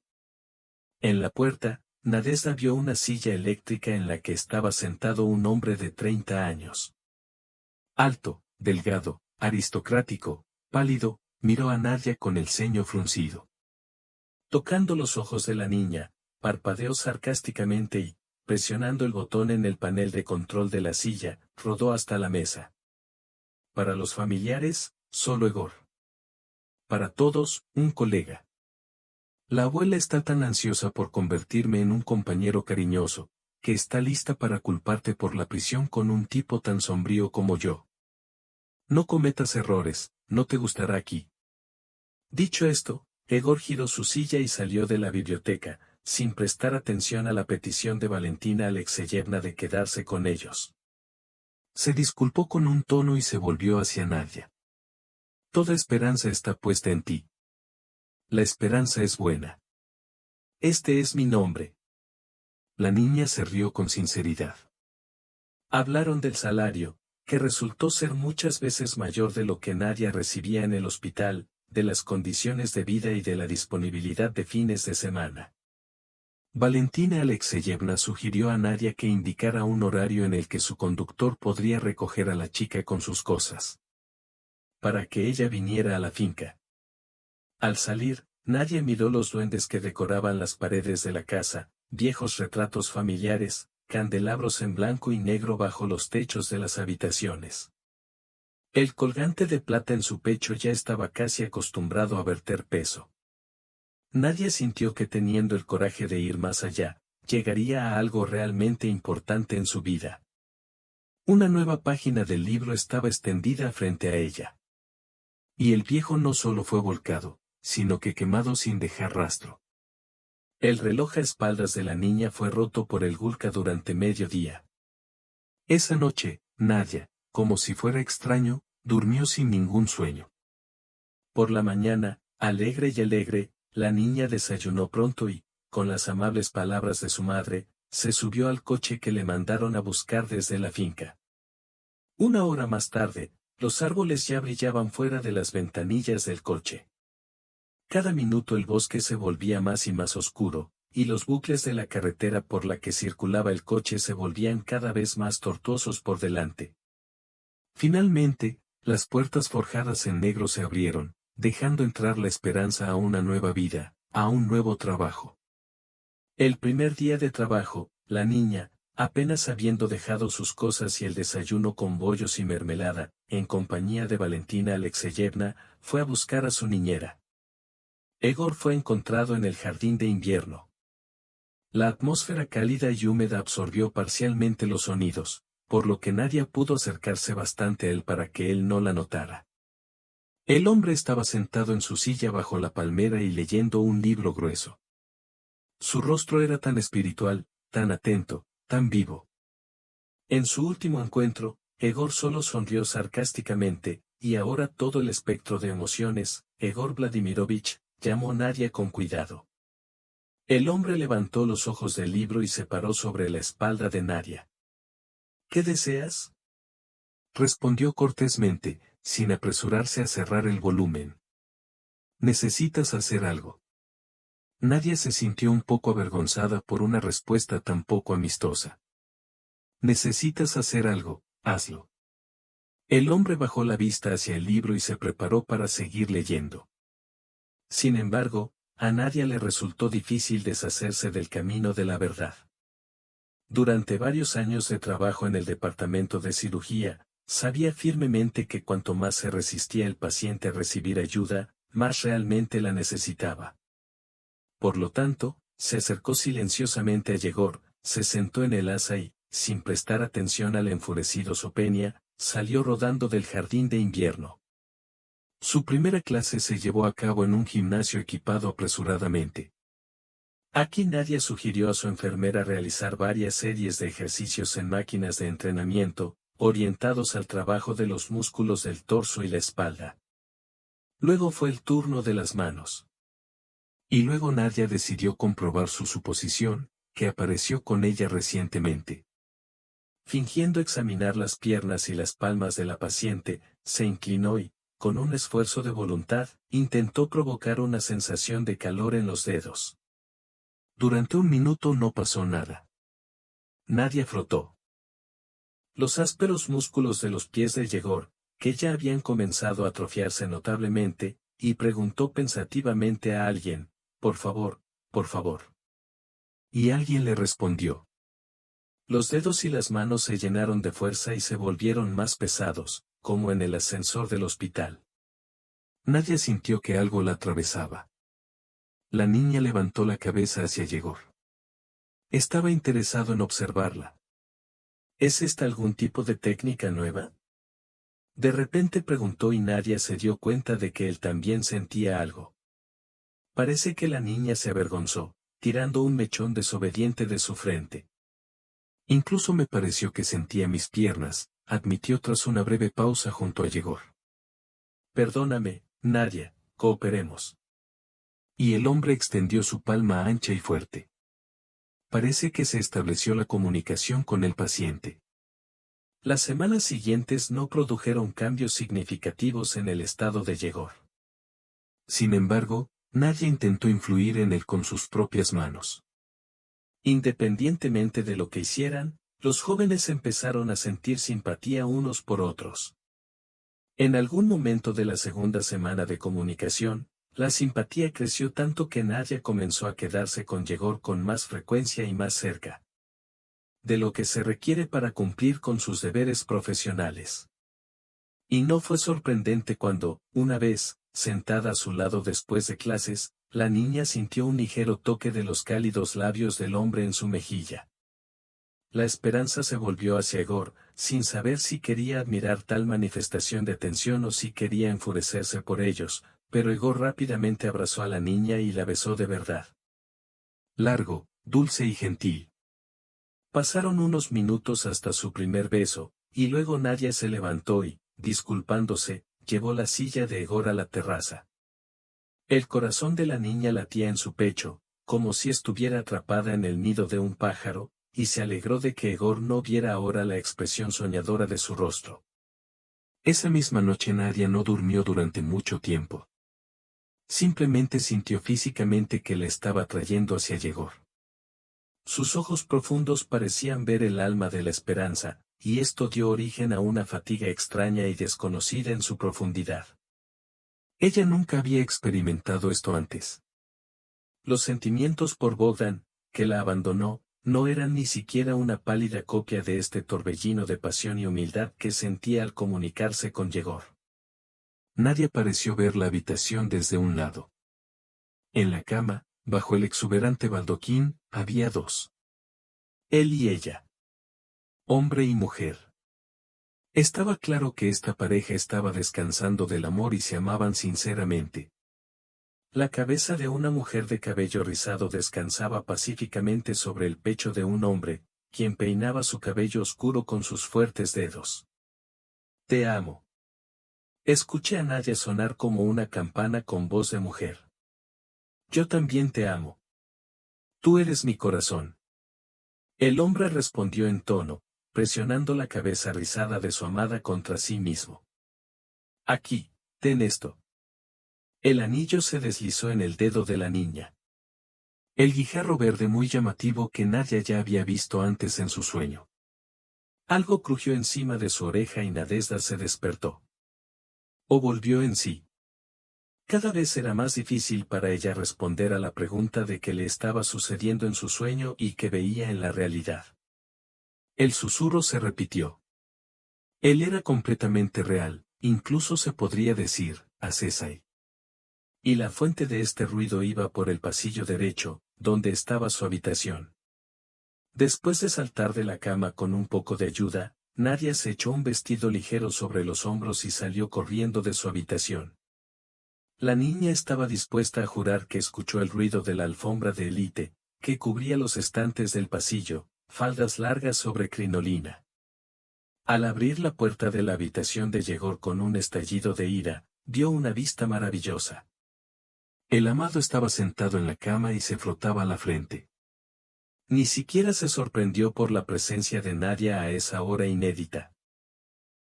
En la puerta, Nadezhda vio una silla eléctrica en la que estaba sentado un hombre de 30 años. Alto, delgado, aristocrático, pálido, miró a Nadia con el ceño fruncido. Tocando los ojos de la niña, parpadeó sarcásticamente y, presionando el botón en el panel de control de la silla, rodó hasta la mesa. Para los familiares, solo Egor. Para todos, un colega. La abuela está tan ansiosa por convertirme en un compañero cariñoso, que está lista para culparte por la prisión con un tipo tan sombrío como yo. No cometas errores, no te gustará aquí. Dicho esto, Egor giró su silla y salió de la biblioteca, sin prestar atención a la petición de Valentina Alexeyevna de quedarse con ellos. Se disculpó con un tono y se volvió hacia Nadia. Toda esperanza está puesta en ti. La esperanza es buena. Este es mi nombre. La niña se rió con sinceridad. Hablaron del salario, que resultó ser muchas veces mayor de lo que Nadia recibía en el hospital, de las condiciones de vida y de la disponibilidad de fines de semana. Valentina Alexeyevna sugirió a Nadia que indicara un horario en el que su conductor podría recoger a la chica con sus cosas. Para que ella viniera a la finca. Al salir, Nadia miró los duendes que decoraban las paredes de la casa, viejos retratos familiares, candelabros en blanco y negro bajo los techos de las habitaciones. El colgante de plata en su pecho ya estaba casi acostumbrado a verter peso. Nadia sintió que teniendo el coraje de ir más allá, llegaría a algo realmente importante en su vida. Una nueva página del libro estaba extendida frente a ella. Y el viejo no solo fue volcado, sino que quemado sin dejar rastro. El reloj a espaldas de la niña fue roto por el Gulka durante mediodía. Esa noche, Nadia, como si fuera extraño, durmió sin ningún sueño. Por la mañana, alegre y alegre, la niña desayunó pronto y, con las amables palabras de su madre, se subió al coche que le mandaron a buscar desde la finca. Una hora más tarde, los árboles ya brillaban fuera de las ventanillas del coche. Cada minuto el bosque se volvía más y más oscuro, y los bucles de la carretera por la que circulaba el coche se volvían cada vez más tortuosos por delante. Finalmente, las puertas forjadas en negro se abrieron, dejando entrar la esperanza a una nueva vida, a un nuevo trabajo. El primer día de trabajo, la niña, apenas habiendo dejado sus cosas y el desayuno con bollos y mermelada, en compañía de Valentina Alexeyevna, fue a buscar a su niñera. Egor fue encontrado en el jardín de invierno. La atmósfera cálida y húmeda absorbió parcialmente los sonidos, por lo que Nadia pudo acercarse bastante a él para que él no la notara. El hombre estaba sentado en su silla bajo la palmera y leyendo un libro grueso. Su rostro era tan espiritual, tan atento, tan vivo. En su último encuentro, Egor solo sonrió sarcásticamente, y ahora todo el espectro de emociones, Egor Vladimirovich, llamó Nadia con cuidado. El hombre levantó los ojos del libro y se paró sobre la espalda de Nadia. ¿Qué deseas? Respondió cortésmente, sin apresurarse a cerrar el volumen. Necesitas hacer algo. Nadia se sintió un poco avergonzada por una respuesta tan poco amistosa. Necesitas hacer algo, hazlo. El hombre bajó la vista hacia el libro y se preparó para seguir leyendo. Sin embargo, a Nadia le resultó difícil deshacerse del camino de la verdad. Durante varios años de trabajo en el departamento de cirugía, sabía firmemente que cuanto más se resistía el paciente a recibir ayuda, más realmente la necesitaba. Por lo tanto, se acercó silenciosamente a Yegor, se sentó en el asa y, sin prestar atención al enfurecido Sopenia, salió rodando del jardín de invierno. Su primera clase se llevó a cabo en un gimnasio equipado apresuradamente. Aquí Nadia sugirió a su enfermera realizar varias series de ejercicios en máquinas de entrenamiento, orientados al trabajo de los músculos del torso y la espalda. Luego fue el turno de las manos. Y luego Nadia decidió comprobar su suposición, que apareció con ella recientemente. Fingiendo examinar las piernas y las palmas de la paciente, se inclinó y, con un esfuerzo de voluntad, intentó provocar una sensación de calor en los dedos. Durante un minuto no pasó nada. Nadia frotó los ásperos músculos de los pies de Yegor, que ya habían comenzado a atrofiarse notablemente, y preguntó pensativamente a alguien, por favor, por favor. Y alguien le respondió. Los dedos y las manos se llenaron de fuerza y se volvieron más pesados, como en el ascensor del hospital. Nadia sintió que algo la atravesaba. La niña levantó la cabeza hacia Yegor. Estaba interesado en observarla. ¿Es esta algún tipo de técnica nueva? De repente preguntó y Nadia se dio cuenta de que él también sentía algo. Parece que la niña se avergonzó, tirando un mechón desobediente de su frente. Incluso me pareció que sentía mis piernas, admitió tras una breve pausa junto a Yegor. Perdóname, Nadia, cooperemos. Y el hombre extendió su palma ancha y fuerte. Parece que se estableció la comunicación con el paciente. Las semanas siguientes no produjeron cambios significativos en el estado de Yegor. Sin embargo, Nadia intentó influir en él con sus propias manos. Independientemente de lo que hicieran, los jóvenes empezaron a sentir simpatía unos por otros. En algún momento de la segunda semana de comunicación, la simpatía creció tanto que Nadia comenzó a quedarse con Yegor con más frecuencia y más cerca de lo que se requiere para cumplir con sus deberes profesionales. Y no fue sorprendente cuando, una vez, sentada a su lado después de clases, la niña sintió un ligero toque de los cálidos labios del hombre en su mejilla. La esperanza se volvió hacia Egor, sin saber si quería admirar tal manifestación de atención o si quería enfurecerse por ellos, pero Egor rápidamente abrazó a la niña y la besó de verdad. Largo, dulce y gentil. Pasaron unos minutos hasta su primer beso, y luego Nadia se levantó y, disculpándose, llevó la silla de Egor a la terraza. El corazón de la niña latía en su pecho, como si estuviera atrapada en el nido de un pájaro, y se alegró de que Egor no viera ahora la expresión soñadora de su rostro. Esa misma noche Nadia no durmió durante mucho tiempo. Simplemente sintió físicamente que le estaba trayendo hacia Yegor. Sus ojos profundos parecían ver el alma de la esperanza, y esto dio origen a una fatiga extraña y desconocida en su profundidad. Ella nunca había experimentado esto antes. Los sentimientos por Bogdan, que la abandonó, no eran ni siquiera una pálida copia de este torbellino de pasión y humildad que sentía al comunicarse con Yegor. Nadia pareció ver la habitación desde un lado. En la cama, bajo el exuberante baldoquín, había dos. Él y ella. Hombre y mujer. Estaba claro que esta pareja estaba descansando del amor y se amaban sinceramente. La cabeza de una mujer de cabello rizado descansaba pacíficamente sobre el pecho de un hombre, quien peinaba su cabello oscuro con sus fuertes dedos. Te amo. Escuché a Nadia sonar como una campana con voz de mujer. Yo también te amo. Tú eres mi corazón. El hombre respondió en tono, presionando la cabeza rizada de su amada contra sí mismo. Aquí, ten esto. El anillo se deslizó en el dedo de la niña. El guijarro verde muy llamativo que Nadia ya había visto antes en su sueño. Algo crujió encima de su oreja y Nadezhda se despertó. O volvió en sí. Cada vez era más difícil para ella responder a la pregunta de qué le estaba sucediendo en su sueño y que veía en la realidad. El susurro se repitió. Él era completamente real, incluso se podría decir, Acesai. Y la fuente de este ruido iba por el pasillo derecho, donde estaba su habitación. Después de saltar de la cama con un poco de ayuda, Nadia se echó un vestido ligero sobre los hombros y salió corriendo de su habitación. La niña estaba dispuesta a jurar que escuchó el ruido de la alfombra de élite, que cubría los estantes del pasillo, faldas largas sobre crinolina. Al abrir la puerta de la habitación de Yegor con un estallido de ira, dio una vista maravillosa. El amado estaba sentado en la cama y se frotaba la frente. Ni siquiera se sorprendió por la presencia de Nadia a esa hora inédita.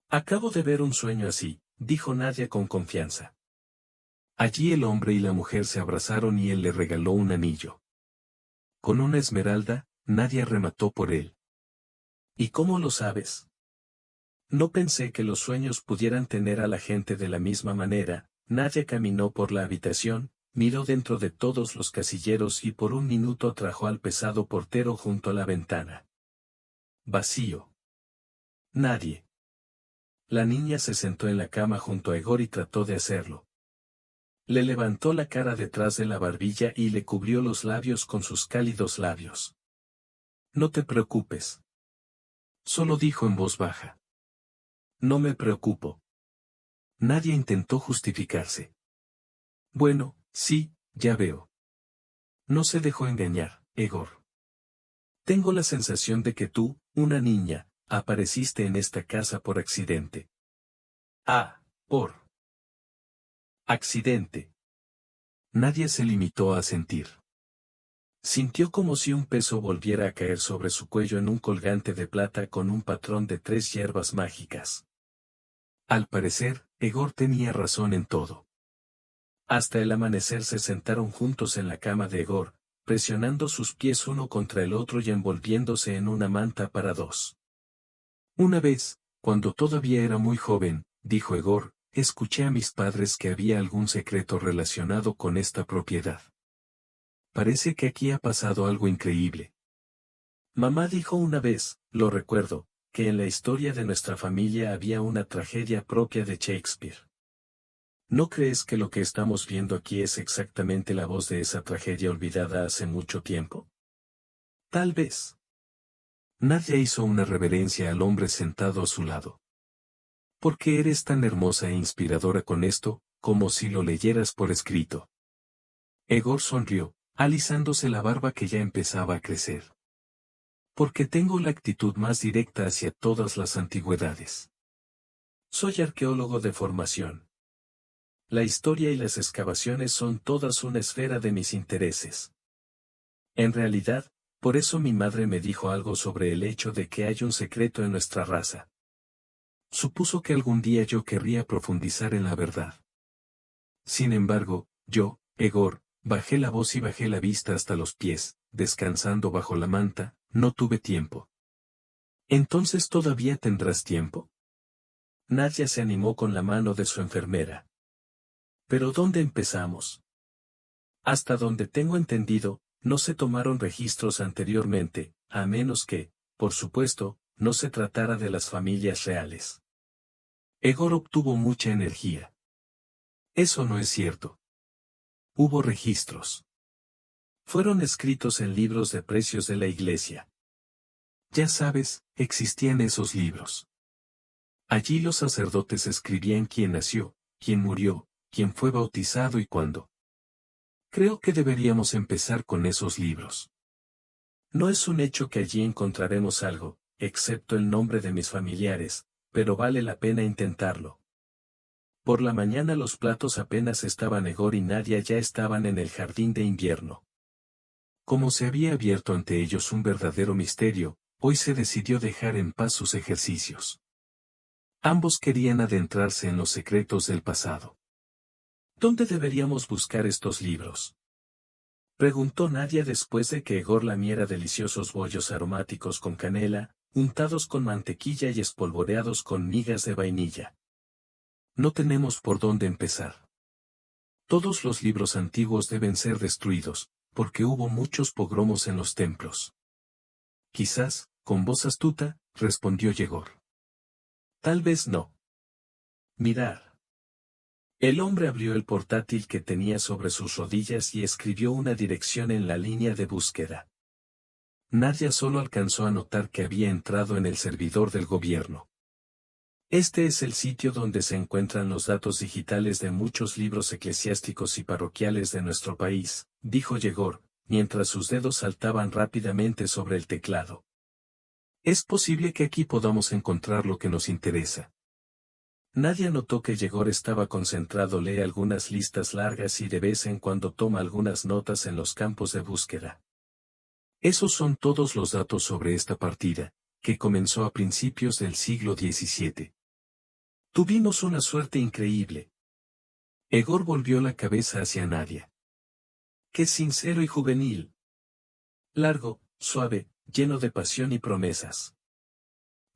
Acabo de ver un sueño así, dijo Nadia con confianza. Allí el hombre y la mujer se abrazaron y él le regaló un anillo. Con una esmeralda, Nadia remató por él. ¿Y cómo lo sabes? No pensé que los sueños pudieran tener a la gente de la misma manera. Nadia caminó por la habitación, miró dentro de todos los casilleros y por un minuto atrajo al pesado portero junto a la ventana. Vacío. Nadie. La niña se sentó en la cama junto a Egor y trató de hacerlo. Le levantó la cara detrás de la barbilla y le cubrió los labios con sus cálidos labios. No te preocupes. Solo dijo en voz baja. No me preocupo. Nadie intentó justificarse. Bueno, sí, ya veo. No se dejó engañar, Egor. Tengo la sensación de que tú, una niña, apareciste en esta casa por accidente. Ah, por accidente. Nadie se limitó a sentir. Sintió como si un peso volviera a caer sobre su cuello en un colgante de plata con un patrón de 3 hierbas mágicas. Al parecer, Egor tenía razón en todo. Hasta el amanecer se sentaron juntos en la cama de Egor, presionando sus pies uno contra el otro y envolviéndose en una manta para dos. Una vez, cuando todavía era muy joven, dijo Egor, escuché a mis padres que había algún secreto relacionado con esta propiedad. Parece que aquí ha pasado algo increíble. Mamá dijo una vez, lo recuerdo, que en la historia de nuestra familia había una tragedia propia de Shakespeare. ¿No crees que lo que estamos viendo aquí es exactamente la voz de esa tragedia olvidada hace mucho tiempo? Tal vez. Nadia hizo una reverencia al hombre sentado a su lado. ¿Por qué eres tan hermosa e inspiradora con esto, como si lo leyeras por escrito? Egor sonrió, alisándose la barba que ya empezaba a crecer. Porque tengo la actitud más directa hacia todas las antigüedades. Soy arqueólogo de formación. La historia y las excavaciones son todas una esfera de mis intereses. En realidad, por eso mi madre me dijo algo sobre el hecho de que hay un secreto en nuestra raza. Supuso que algún día yo querría profundizar en la verdad. Sin embargo, yo, Egor, bajé la voz y bajé la vista hasta los pies, descansando bajo la manta, no tuve tiempo. ¿Entonces todavía tendrás tiempo? Nadia se animó con la mano de su enfermera. ¿Pero dónde empezamos? Hasta donde tengo entendido, no se tomaron registros anteriormente, a menos que, por supuesto, no se tratara de las familias reales. Egor obtuvo mucha energía. Eso no es cierto. Hubo registros. Fueron escritos en libros de precios de la iglesia. Ya sabes, existían esos libros. Allí los sacerdotes escribían quién nació, quién murió, quién fue bautizado y cuándo. Creo que deberíamos empezar con esos libros. No es un hecho que allí encontraremos algo, excepto el nombre de mis familiares, pero vale la pena intentarlo. Por la mañana los platos apenas estaban. Egor y Nadia ya estaban en el jardín de invierno. Como se había abierto ante ellos un verdadero misterio, hoy se decidió dejar en paz sus ejercicios. Ambos querían adentrarse en los secretos del pasado. ¿Dónde deberíamos buscar estos libros?, preguntó Nadia después de que Egor lamiera deliciosos bollos aromáticos con canela, untados con mantequilla y espolvoreados con migas de vainilla. No tenemos por dónde empezar. Todos los libros antiguos deben ser destruidos, porque hubo muchos pogromos en los templos. Quizás, con voz astuta, respondió Yegor. Tal vez no. Mirad. El hombre abrió el portátil que tenía sobre sus rodillas y escribió una dirección en la línea de búsqueda. Nadia solo alcanzó a notar que había entrado en el servidor del gobierno. Este es el sitio donde se encuentran los datos digitales de muchos libros eclesiásticos y parroquiales de nuestro país, dijo Yegor, mientras sus dedos saltaban rápidamente sobre el teclado. Es posible que aquí podamos encontrar lo que nos interesa. Nadia notó que Yegor estaba concentrado. Lee algunas listas largas y de vez en cuando toma algunas notas en los campos de búsqueda. Esos son todos los datos sobre esta partida, que comenzó a principios del siglo XVII. Tuvimos una suerte increíble. Egor volvió la cabeza hacia Nadia. Qué sincero y juvenil. Largo, suave, lleno de pasión y promesas.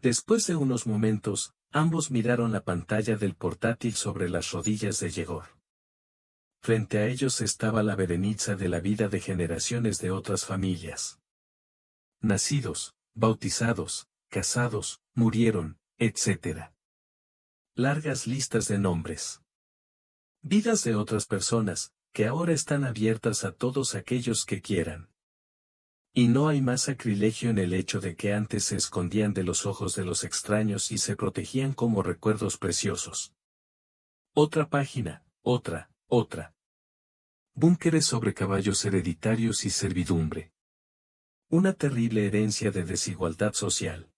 Después de unos momentos, ambos miraron la pantalla del portátil sobre las rodillas de Yegor. Frente a ellos estaba la bereniza de la vida de generaciones de otras familias. Nacidos, bautizados, casados, murieron, etc. Largas listas de nombres. Vidas de otras personas, que ahora están abiertas a todos aquellos que quieran. Y no hay más sacrilegio en el hecho de que antes se escondían de los ojos de los extraños y se protegían como recuerdos preciosos. Otra página, otra. Búnkeres sobre caballos hereditarios y servidumbre. Una terrible herencia de desigualdad social.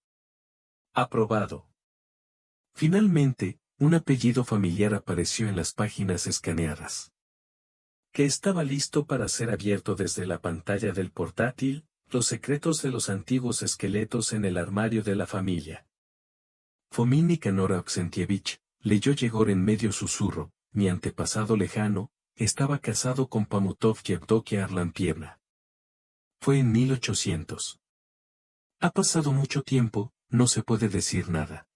Aprobado. Finalmente, un apellido familiar apareció en las páginas escaneadas. Que estaba listo para ser abierto desde la pantalla del portátil, los secretos de los antiguos esqueletos en el armario de la familia. Fomin Nicanor Aksentievich, leyó Yegor en medio susurro, mi antepasado lejano, estaba casado con Pamutov Yevdokia Arlampievna. Fue en 1800. Ha pasado mucho tiempo, no se puede decir nada.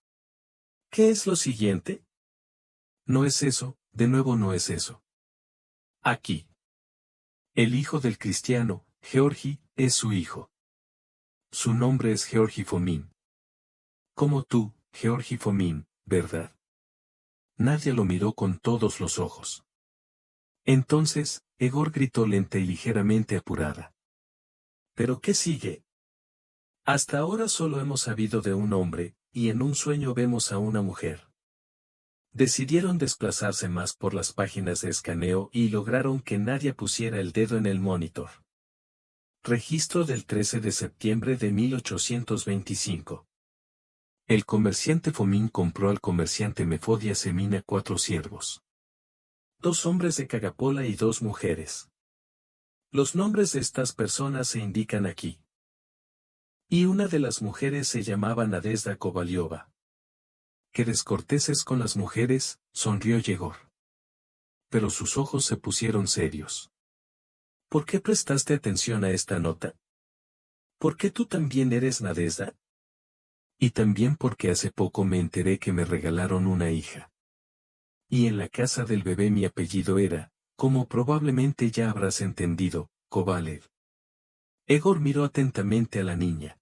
¿Qué es lo siguiente? No es eso, de nuevo no es eso. Aquí. El hijo del cristiano, Georgi, es su hijo. Su nombre es Georgi Fomin. Como tú, Georgi Fomin, ¿verdad? Nadia lo miró con todos los ojos. Entonces, Egor gritó lenta y ligeramente apurada. ¿Pero qué sigue? Hasta ahora solo hemos sabido de un hombre, y en un sueño vemos a una mujer. Decidieron desplazarse más por las páginas de escaneo y lograron que Nadia pusiera el dedo en el monitor. Registro del 13 de septiembre de 1825. El comerciante Fomin compró al comerciante Mefodia Semina 4 siervos. 2 hombres de Cagapola y 2 mujeres. Los nombres de estas personas se indican aquí. Y una de las mujeres se llamaba Nadezhda Kovaliova. Qué descorteses con las mujeres, sonrió Yegor. Pero sus ojos se pusieron serios. ¿Por qué prestaste atención a esta nota? ¿Por qué tú también eres Nadezhda? Y también porque hace poco me enteré que me regalaron una hija. Y en la casa del bebé mi apellido era, como probablemente ya habrás entendido, Kovalev. Egor miró atentamente a la niña.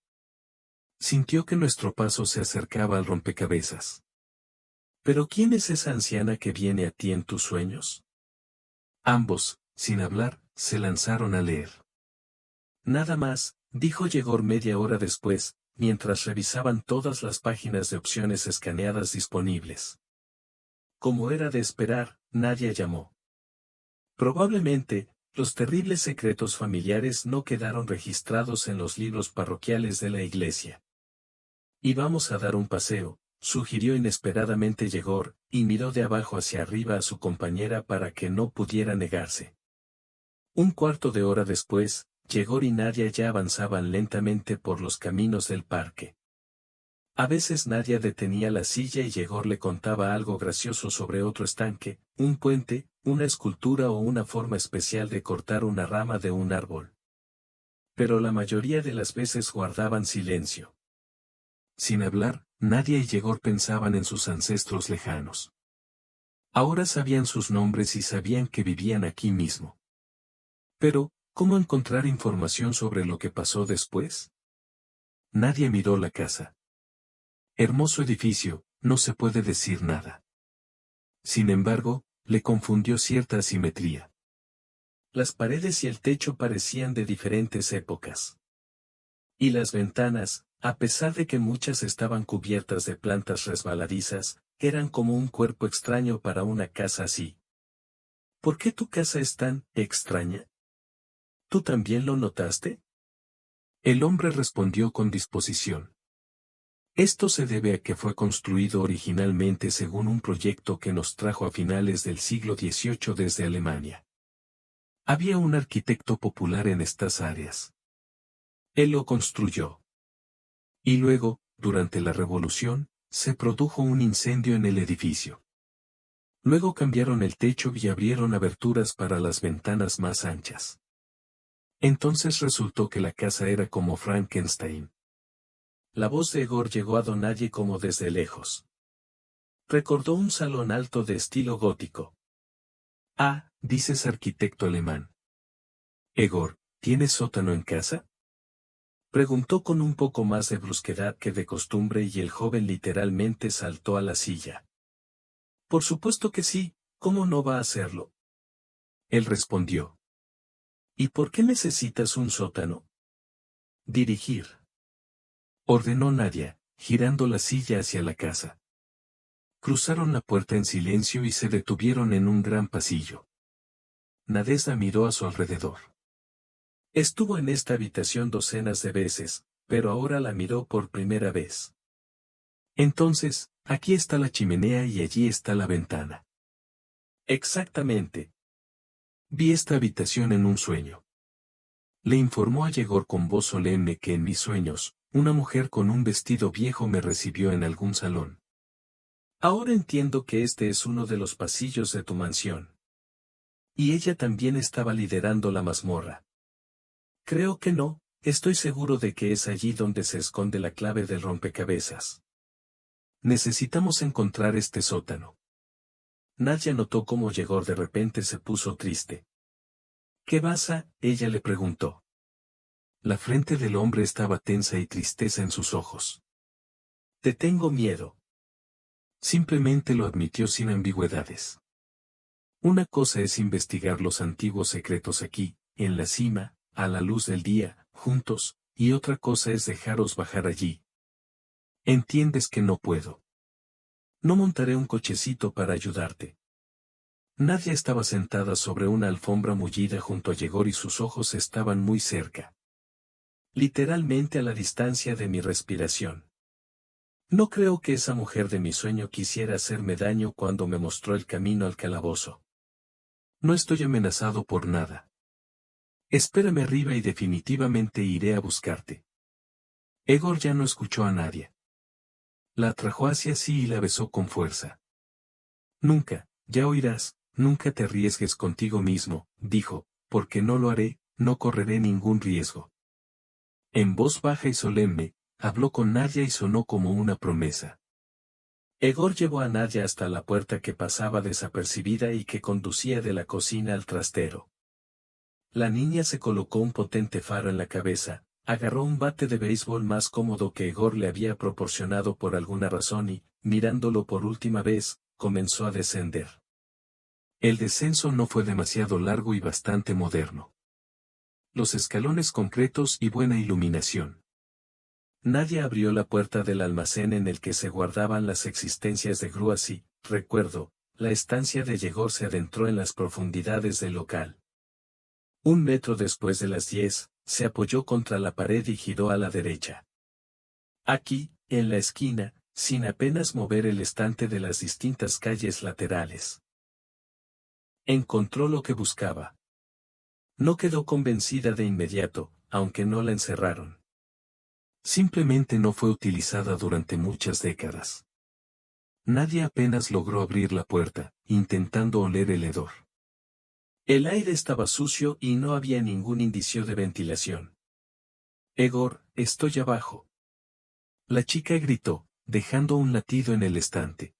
Sintió que nuestro paso se acercaba al rompecabezas. ¿Pero quién es esa anciana que viene a ti en tus sueños? Ambos, sin hablar, se lanzaron a leer. Nada más, dijo Yegor media hora después, mientras revisaban todas las páginas de opciones escaneadas disponibles. Como era de esperar, Nadia llamó. Probablemente, los terribles secretos familiares no quedaron registrados en los libros parroquiales de la iglesia. Y vamos a dar un paseo, sugirió inesperadamente Yegor, y miró de abajo hacia arriba a su compañera para que no pudiera negarse. Un cuarto de hora después, Yegor y Nadia ya avanzaban lentamente por los caminos del parque. A veces Nadia detenía la silla y Yegor le contaba algo gracioso sobre otro estanque, un puente, una escultura o una forma especial de cortar una rama de un árbol. Pero la mayoría de las veces guardaban silencio. Sin hablar, Nadia y Yegor pensaban en sus ancestros lejanos. Ahora sabían sus nombres y sabían que vivían aquí mismo. Pero, ¿cómo encontrar información sobre lo que pasó después? Nadia miró la casa. Hermoso edificio, no se puede decir nada. Sin embargo, le confundió cierta asimetría. Las paredes y el techo parecían de diferentes épocas. Y las ventanas, a pesar de que muchas estaban cubiertas de plantas resbaladizas, eran como un cuerpo extraño para una casa así. ¿Por qué tu casa es tan extraña? ¿Tú también lo notaste? El hombre respondió con disposición. Esto se debe a que fue construido originalmente según un proyecto que nos trajo a finales del siglo XVIII desde Alemania. Había un arquitecto popular en estas áreas. Él lo construyó. Y luego, durante la Revolución, se produjo un incendio en el edificio. Luego cambiaron el techo y abrieron aberturas para las ventanas más anchas. Entonces resultó que la casa era como Frankenstein. La voz de Egor llegó a Nadia como desde lejos. Recordó un salón alto de estilo gótico. Ah, dices arquitecto alemán. Egor, ¿tienes sótano en casa? Preguntó con un poco más de brusquedad que de costumbre y el joven literalmente saltó a la silla. Por supuesto que sí, ¿cómo no va a hacerlo? Él respondió. ¿Y por qué necesitas un sótano? Dirigir. Ordenó Nadia, girando la silla hacia la casa. Cruzaron la puerta en silencio y se detuvieron en un gran pasillo. Nadezhda miró a su alrededor. Estuvo en esta habitación docenas de veces, pero ahora la miró por primera vez. Entonces, aquí está la chimenea y allí está la ventana. Exactamente. Vi esta habitación en un sueño. Le informó a Yegor con voz solemne que en mis sueños, una mujer con un vestido viejo me recibió en algún salón. Ahora entiendo que este es uno de los pasillos de tu mansión. Y ella también estaba liderando la mazmorra. Creo que no, estoy seguro de que es allí donde se esconde la clave del rompecabezas. Necesitamos encontrar este sótano. Nadia notó cómo Yegor de repente se puso triste. ¿Qué pasa? Ella le preguntó. La frente del hombre estaba tensa y tristeza en sus ojos. Te tengo miedo. Simplemente lo admitió sin ambigüedades. Una cosa es investigar los antiguos secretos aquí, en la cima, a la luz del día, juntos, y otra cosa es dejaros bajar allí. Entiendes que no puedo. No montaré un cochecito para ayudarte. Nadia estaba sentada sobre una alfombra mullida junto a Yegor y sus ojos estaban muy cerca. Literalmente a la distancia de mi respiración. No creo que esa mujer de mi sueño quisiera hacerme daño cuando me mostró el camino al calabozo. No estoy amenazado por nada. Espérame arriba y definitivamente iré a buscarte. Egor ya no escuchó a Nadia. La atrajo hacia sí y la besó con fuerza. Nunca, ya oirás, nunca te arriesgues contigo mismo, dijo, porque no lo haré, no correré ningún riesgo. En voz baja y solemne, habló con Nadia y sonó como una promesa. Egor llevó a Nadia hasta la puerta que pasaba desapercibida y que conducía de la cocina al trastero. La niña se colocó un potente faro en la cabeza, agarró un bate de béisbol más cómodo que Egor le había proporcionado por alguna razón y, mirándolo por última vez, comenzó a descender. El descenso no fue demasiado largo y bastante moderno. Los escalones concretos y buena iluminación. Nadia abrió la puerta del almacén en el que se guardaban las existencias de grúas y, recuerdo, la estancia de Yegor se adentró en las profundidades del local. 1 metro después de las 10, se apoyó contra la pared y giró a la derecha. Aquí, en la esquina, sin apenas mover el estante de las distintas calles laterales. Encontró lo que buscaba. No quedó convencida de inmediato, aunque no la encerraron. Simplemente no fue utilizada durante muchas décadas. Nadie apenas logró abrir la puerta, intentando oler el hedor. El aire estaba sucio y no había ningún indicio de ventilación. Egor, estoy abajo. La chica gritó, dejando un latido en el estante.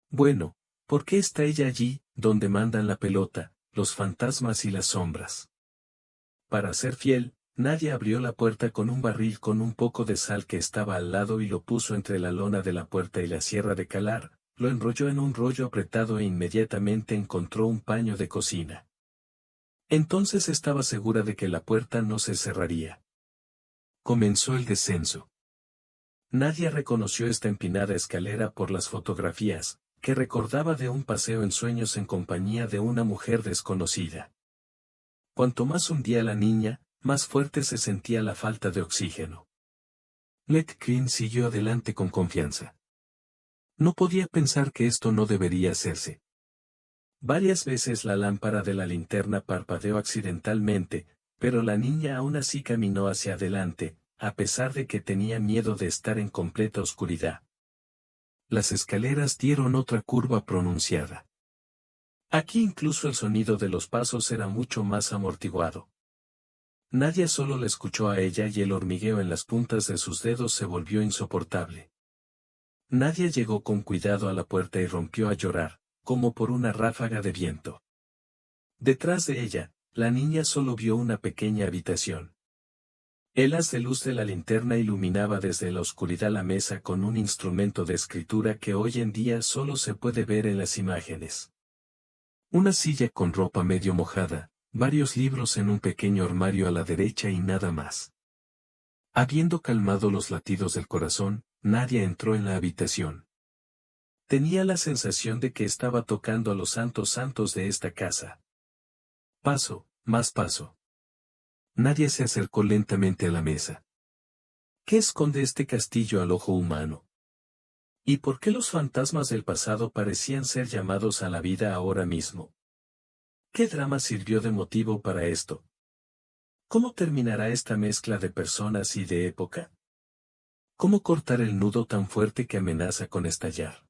Bueno, ¿por qué está ella allí, donde mandan la pelota, los fantasmas y las sombras? Para ser fiel, Nadia abrió la puerta con un barril con un poco de sal que estaba al lado y lo puso entre la lona de la puerta y la sierra de calar, lo enrolló en un rollo apretado e inmediatamente encontró un paño de cocina. Entonces estaba segura de que la puerta no se cerraría. Comenzó el descenso. Nadia reconoció esta empinada escalera por las fotografías, que recordaba de un paseo en sueños en compañía de una mujer desconocida. Cuanto más hundía la niña, más fuerte se sentía la falta de oxígeno. Lettkrin siguió adelante con confianza. No podía pensar que esto no debería hacerse. Varias veces la lámpara de la linterna parpadeó accidentalmente, pero la niña aún así caminó hacia adelante, a pesar de que tenía miedo de estar en completa oscuridad. Las escaleras dieron otra curva pronunciada. Aquí incluso el sonido de los pasos era mucho más amortiguado. Nadia solo la escuchó a ella y el hormigueo en las puntas de sus dedos se volvió insoportable. Nadia llegó con cuidado a la puerta y rompió a llorar, como por una ráfaga de viento. Detrás de ella, la niña solo vio una pequeña habitación. El haz de luz de la linterna iluminaba desde la oscuridad la mesa con un instrumento de escritura que hoy en día solo se puede ver en las imágenes. Una silla con ropa medio mojada, varios libros en un pequeño armario a la derecha y nada más. Habiendo calmado los latidos del corazón, Nadia entró en la habitación. Tenía la sensación de que estaba tocando a los santos de esta casa. Paso, más paso. Nadia se acercó lentamente a la mesa. ¿Qué esconde este castillo al ojo humano? ¿Y por qué los fantasmas del pasado parecían ser llamados a la vida ahora mismo? ¿Qué drama sirvió de motivo para esto? ¿Cómo terminará esta mezcla de personas y de época? ¿Cómo cortar el nudo tan fuerte que amenaza con estallar?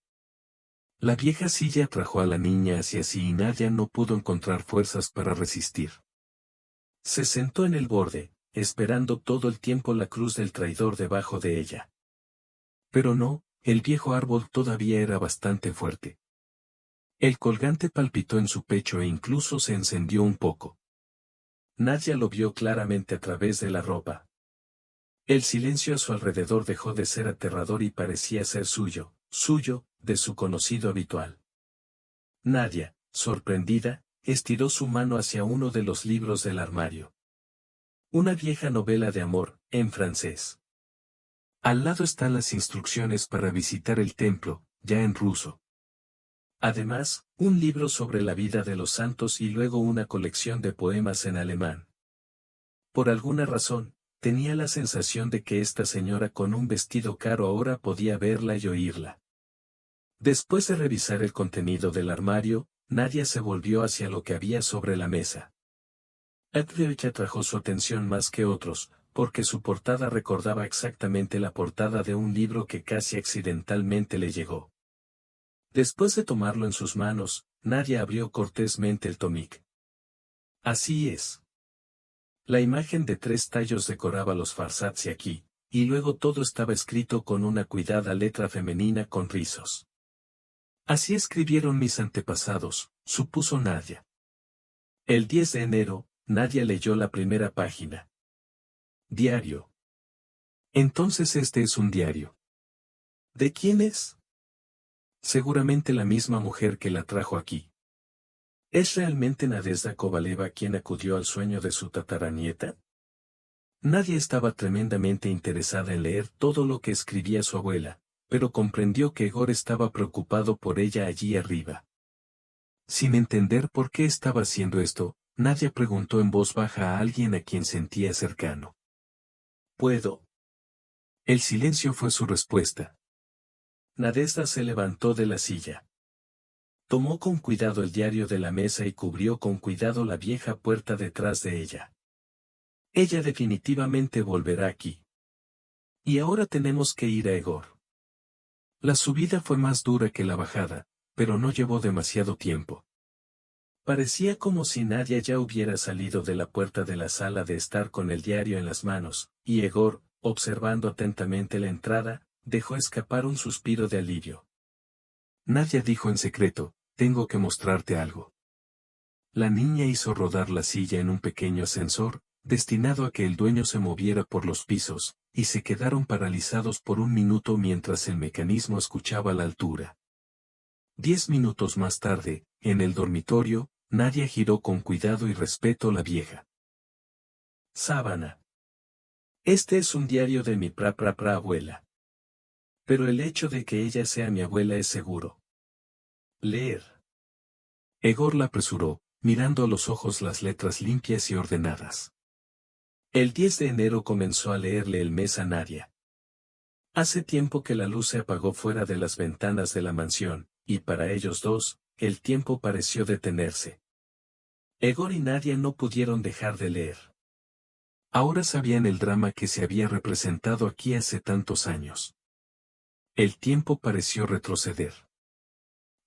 La vieja silla atrajo a la niña hacia sí y Nadia no pudo encontrar fuerzas para resistir. Se sentó en el borde, esperando todo el tiempo la cruz del traidor debajo de ella. Pero no, el viejo árbol todavía era bastante fuerte. El colgante palpitó en su pecho e incluso se encendió un poco. Nadia lo vio claramente a través de la ropa. El silencio a su alrededor dejó de ser aterrador y parecía ser suyo, de su conocido habitual. Nadia, sorprendida, estiró su mano hacia uno de los libros del armario. Una vieja novela de amor, en francés. Al lado están las instrucciones para visitar el templo, ya en ruso. Además, un libro sobre la vida de los santos y luego una colección de poemas en alemán. Por alguna razón, tenía la sensación de que esta señora con un vestido caro ahora podía verla y oírla. Después de revisar el contenido del armario, Nadia se volvió hacia lo que había sobre la mesa. Edwidge atrajo su atención más que otros, porque su portada recordaba exactamente la portada de un libro que casi accidentalmente le llegó. Después de tomarlo en sus manos, Nadia abrió cortésmente el tomic. Así es. La imagen de 3 tallos decoraba los farsatsi aquí, y luego todo estaba escrito con una cuidada letra femenina con rizos. Así escribieron mis antepasados, supuso Nadia. El 10 de enero, Nadia leyó la primera página. Diario. Entonces este es un diario. ¿De quién es? Seguramente la misma mujer que la trajo aquí. ¿Es realmente Nadezhda Kovaleva quien acudió al sueño de su tataranieta? Nadie estaba tremendamente interesada en leer todo lo que escribía su abuela, pero comprendió que Egor estaba preocupado por ella allí arriba. Sin entender por qué estaba haciendo esto, Nadia preguntó en voz baja a alguien a quien sentía cercano. ¿Puedo? El silencio fue su respuesta. Nadezhda se levantó de la silla. Tomó con cuidado el diario de la mesa y cubrió con cuidado la vieja puerta detrás de ella. Ella definitivamente volverá aquí. Y ahora tenemos que ir a Egor. La subida fue más dura que la bajada, pero no llevó demasiado tiempo. Parecía como si Nadia ya hubiera salido de la puerta de la sala de estar con el diario en las manos, y Egor, observando atentamente la entrada, dejó escapar un suspiro de alivio. Nadia dijo en secreto, tengo que mostrarte algo. La niña hizo rodar la silla en un pequeño ascensor, destinado a que el dueño se moviera por los pisos, y se quedaron paralizados por un minuto mientras el mecanismo escuchaba la altura. 10 minutos más tarde, en el dormitorio, Nadia giró con cuidado y respeto la vieja sábana. Este es un diario de mi abuela. Pero el hecho de que ella sea mi abuela es seguro. Leer. Egor la apresuró, mirando a los ojos las letras limpias y ordenadas. El 10 de enero comenzó a leerle el mes a Nadia. Hace tiempo que la luz se apagó fuera de las ventanas de la mansión, y para ellos dos, el tiempo pareció detenerse. Egor y Nadia no pudieron dejar de leer. Ahora sabían el drama que se había representado aquí hace tantos años. El tiempo pareció retroceder.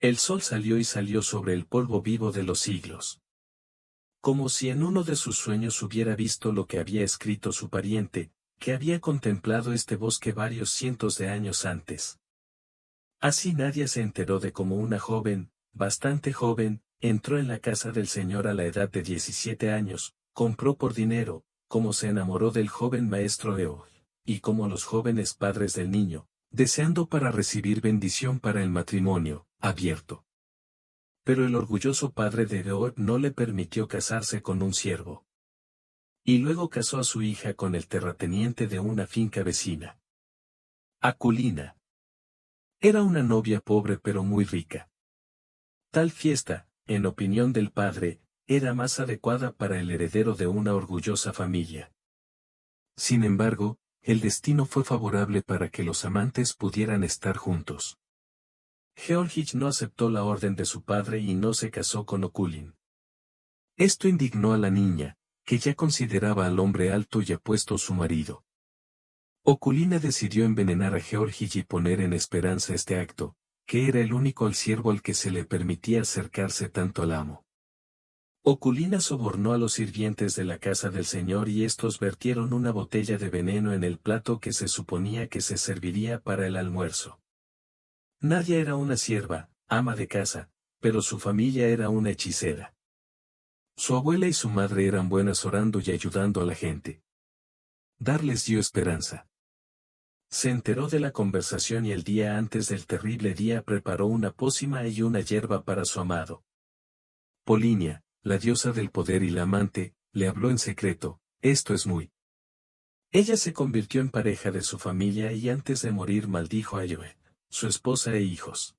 El sol salió y salió sobre el polvo vivo de los siglos. Como si en uno de sus sueños hubiera visto lo que había escrito su pariente, que había contemplado este bosque varios cientos de años antes. Así Nadia se enteró de cómo una joven, bastante joven, entró en la casa del señor a la edad de 17 años, compró por dinero, cómo se enamoró del joven maestro Eog, y cómo los jóvenes padres del niño, deseando para recibir bendición para el matrimonio, abierto. Pero el orgulloso padre de Eog no le permitió casarse con un siervo. Y luego casó a su hija con el terrateniente de una finca vecina. Akulina. Era una novia pobre pero muy rica. Tal fiesta, en opinión del padre, era más adecuada para el heredero de una orgullosa familia. Sin embargo, el destino fue favorable para que los amantes pudieran estar juntos. Georgich no aceptó la orden de su padre y no se casó con Okulin. Esto indignó a la niña, que ya consideraba al hombre alto y apuesto su marido. Okulina decidió envenenar a Georgich y poner en esperanza este acto, que era el único al siervo al que se le permitía acercarse tanto al amo. Okulina sobornó a los sirvientes de la casa del señor y estos vertieron una botella de veneno en el plato que se suponía que se serviría para el almuerzo. Nadia era una sierva, ama de casa, pero su familia era una hechicera. Su abuela y su madre eran buenas orando y ayudando a la gente. Darles dio esperanza. Se enteró de la conversación y el día antes del terrible día preparó una pócima y una hierba para su amado. Polinia, la diosa del poder y la amante, le habló en secreto, esto es muy. Ella se convirtió en pareja de su familia y antes de morir maldijo a Yoe, su esposa e hijos.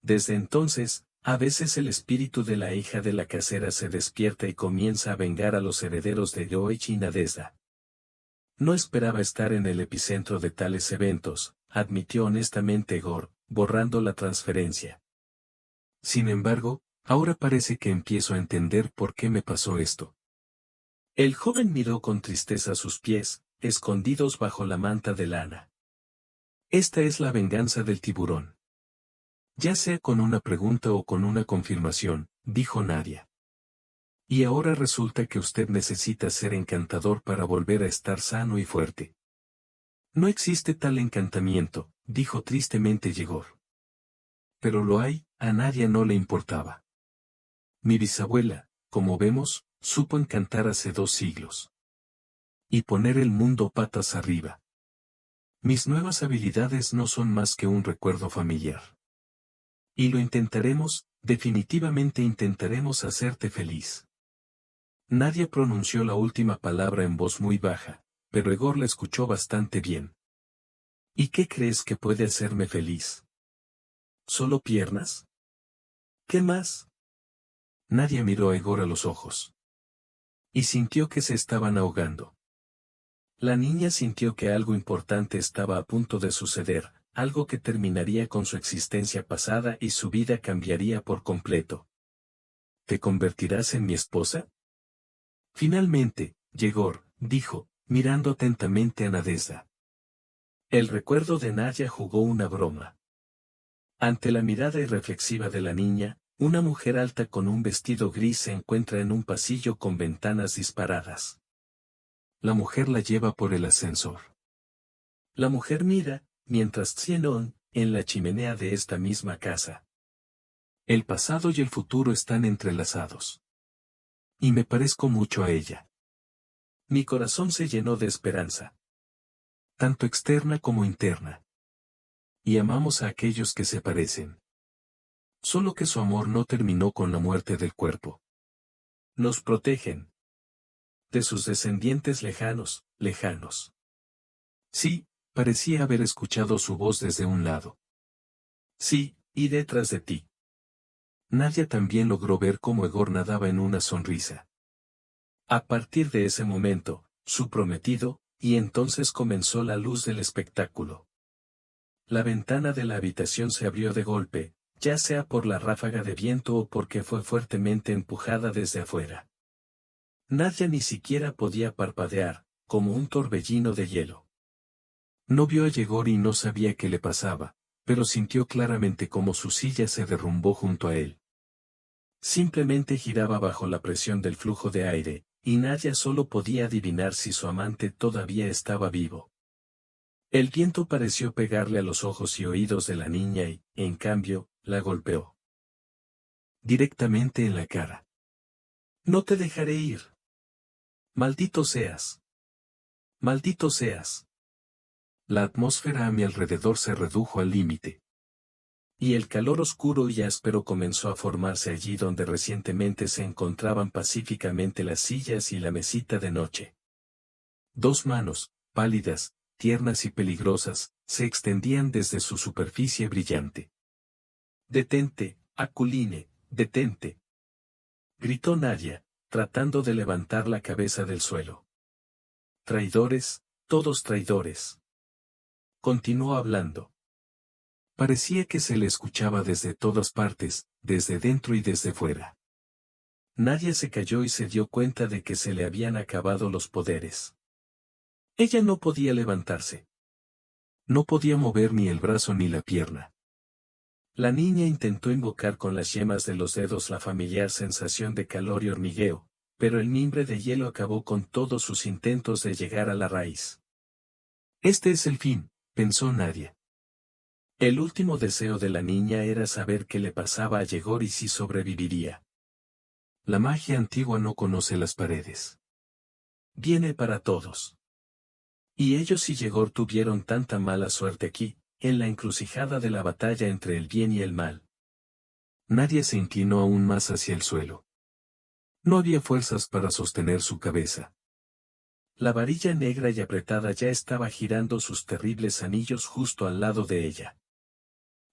Desde entonces, a veces el espíritu de la hija de la casera se despierta y comienza a vengar a los herederos de Yoichi y Nadezhda. No esperaba estar en el epicentro de tales eventos, admitió honestamente Egor, borrando la transferencia. Sin embargo, ahora parece que empiezo a entender por qué me pasó esto. El joven miró con tristeza sus pies, escondidos bajo la manta de lana. Esta es la venganza del tiburón. Ya sea con una pregunta o con una confirmación, dijo Nadia. Y ahora resulta que usted necesita ser encantador para volver a estar sano y fuerte. No existe tal encantamiento, dijo tristemente Yegor. Pero lo hay, a Nadia no le importaba. Mi bisabuela, como vemos, supo encantar hace 2 siglos. Y poner el mundo patas arriba. Mis nuevas habilidades no son más que un recuerdo familiar. Y lo intentaremos, definitivamente intentaremos hacerte feliz. Nadia pronunció la última palabra en voz muy baja, pero Egor la escuchó bastante bien. ¿Y qué crees que puede hacerme feliz? ¿Solo piernas? ¿Qué más? Nadia miró a Egor a los ojos. Y sintió que se estaban ahogando. La niña sintió que algo importante estaba a punto de suceder, algo que terminaría con su existencia pasada y su vida cambiaría por completo. ¿Te convertirás en mi esposa? Finalmente, Yegor, dijo, mirando atentamente a Nadezhda. El recuerdo de Nadia jugó una broma. Ante la mirada irreflexiva de la niña, una mujer alta con un vestido gris se encuentra en un pasillo con ventanas disparadas. La mujer la lleva por el ascensor. La mujer mira, mientras Zienon, en la chimenea de esta misma casa. El pasado y el futuro están entrelazados. Y me parezco mucho a ella. Mi corazón se llenó de esperanza. Tanto externa como interna. Y amamos a aquellos que se parecen. Solo que su amor no terminó con la muerte del cuerpo. Nos protegen. De sus descendientes lejanos, lejanos. Sí, parecía haber escuchado su voz desde un lado. Sí, y detrás de ti. Nadia también logró ver cómo Egor nadaba en una sonrisa. A partir de ese momento, su prometido, y entonces comenzó la luz del espectáculo. La ventana de la habitación se abrió de golpe, ya sea por la ráfaga de viento o porque fue fuertemente empujada desde afuera. Nadia ni siquiera podía parpadear, como un torbellino de hielo. No vio a Yegor y no sabía qué le pasaba, pero sintió claramente cómo su silla se derrumbó junto a él. Simplemente giraba bajo la presión del flujo de aire, y Nadia solo podía adivinar si su amante todavía estaba vivo. El viento pareció pegarle a los ojos y oídos de la niña y, en cambio, la golpeó. Directamente en la cara. No te dejaré ir. Maldito seas. Maldito seas. La atmósfera a mi alrededor se redujo al límite. Y el calor oscuro y áspero comenzó a formarse allí donde recientemente se encontraban pacíficamente las sillas y la mesita de noche. Dos manos, pálidas, tiernas y peligrosas, se extendían desde su superficie brillante. «Detente, Akuline, detente», gritó Nadia, tratando de levantar la cabeza del suelo. «Traidores, todos traidores». Continuó hablando. Parecía que se le escuchaba desde todas partes, desde dentro y desde fuera. Nadia se cayó y se dio cuenta de que se le habían acabado los poderes. Ella no podía levantarse. No podía mover ni el brazo ni la pierna. La niña intentó invocar con las yemas de los dedos la familiar sensación de calor y hormigueo, pero el mimbre de hielo acabó con todos sus intentos de llegar a la raíz. Este es el fin, pensó Nadia. El último deseo de la niña era saber qué le pasaba a Yegor y si sobreviviría. La magia antigua no conoce las paredes. Viene para todos. Y ellos y Yegor tuvieron tanta mala suerte aquí, en la encrucijada de la batalla entre el bien y el mal. Nadia se inclinó aún más hacia el suelo. No había fuerzas para sostener su cabeza. La varilla negra y apretada ya estaba girando sus terribles anillos justo al lado de ella.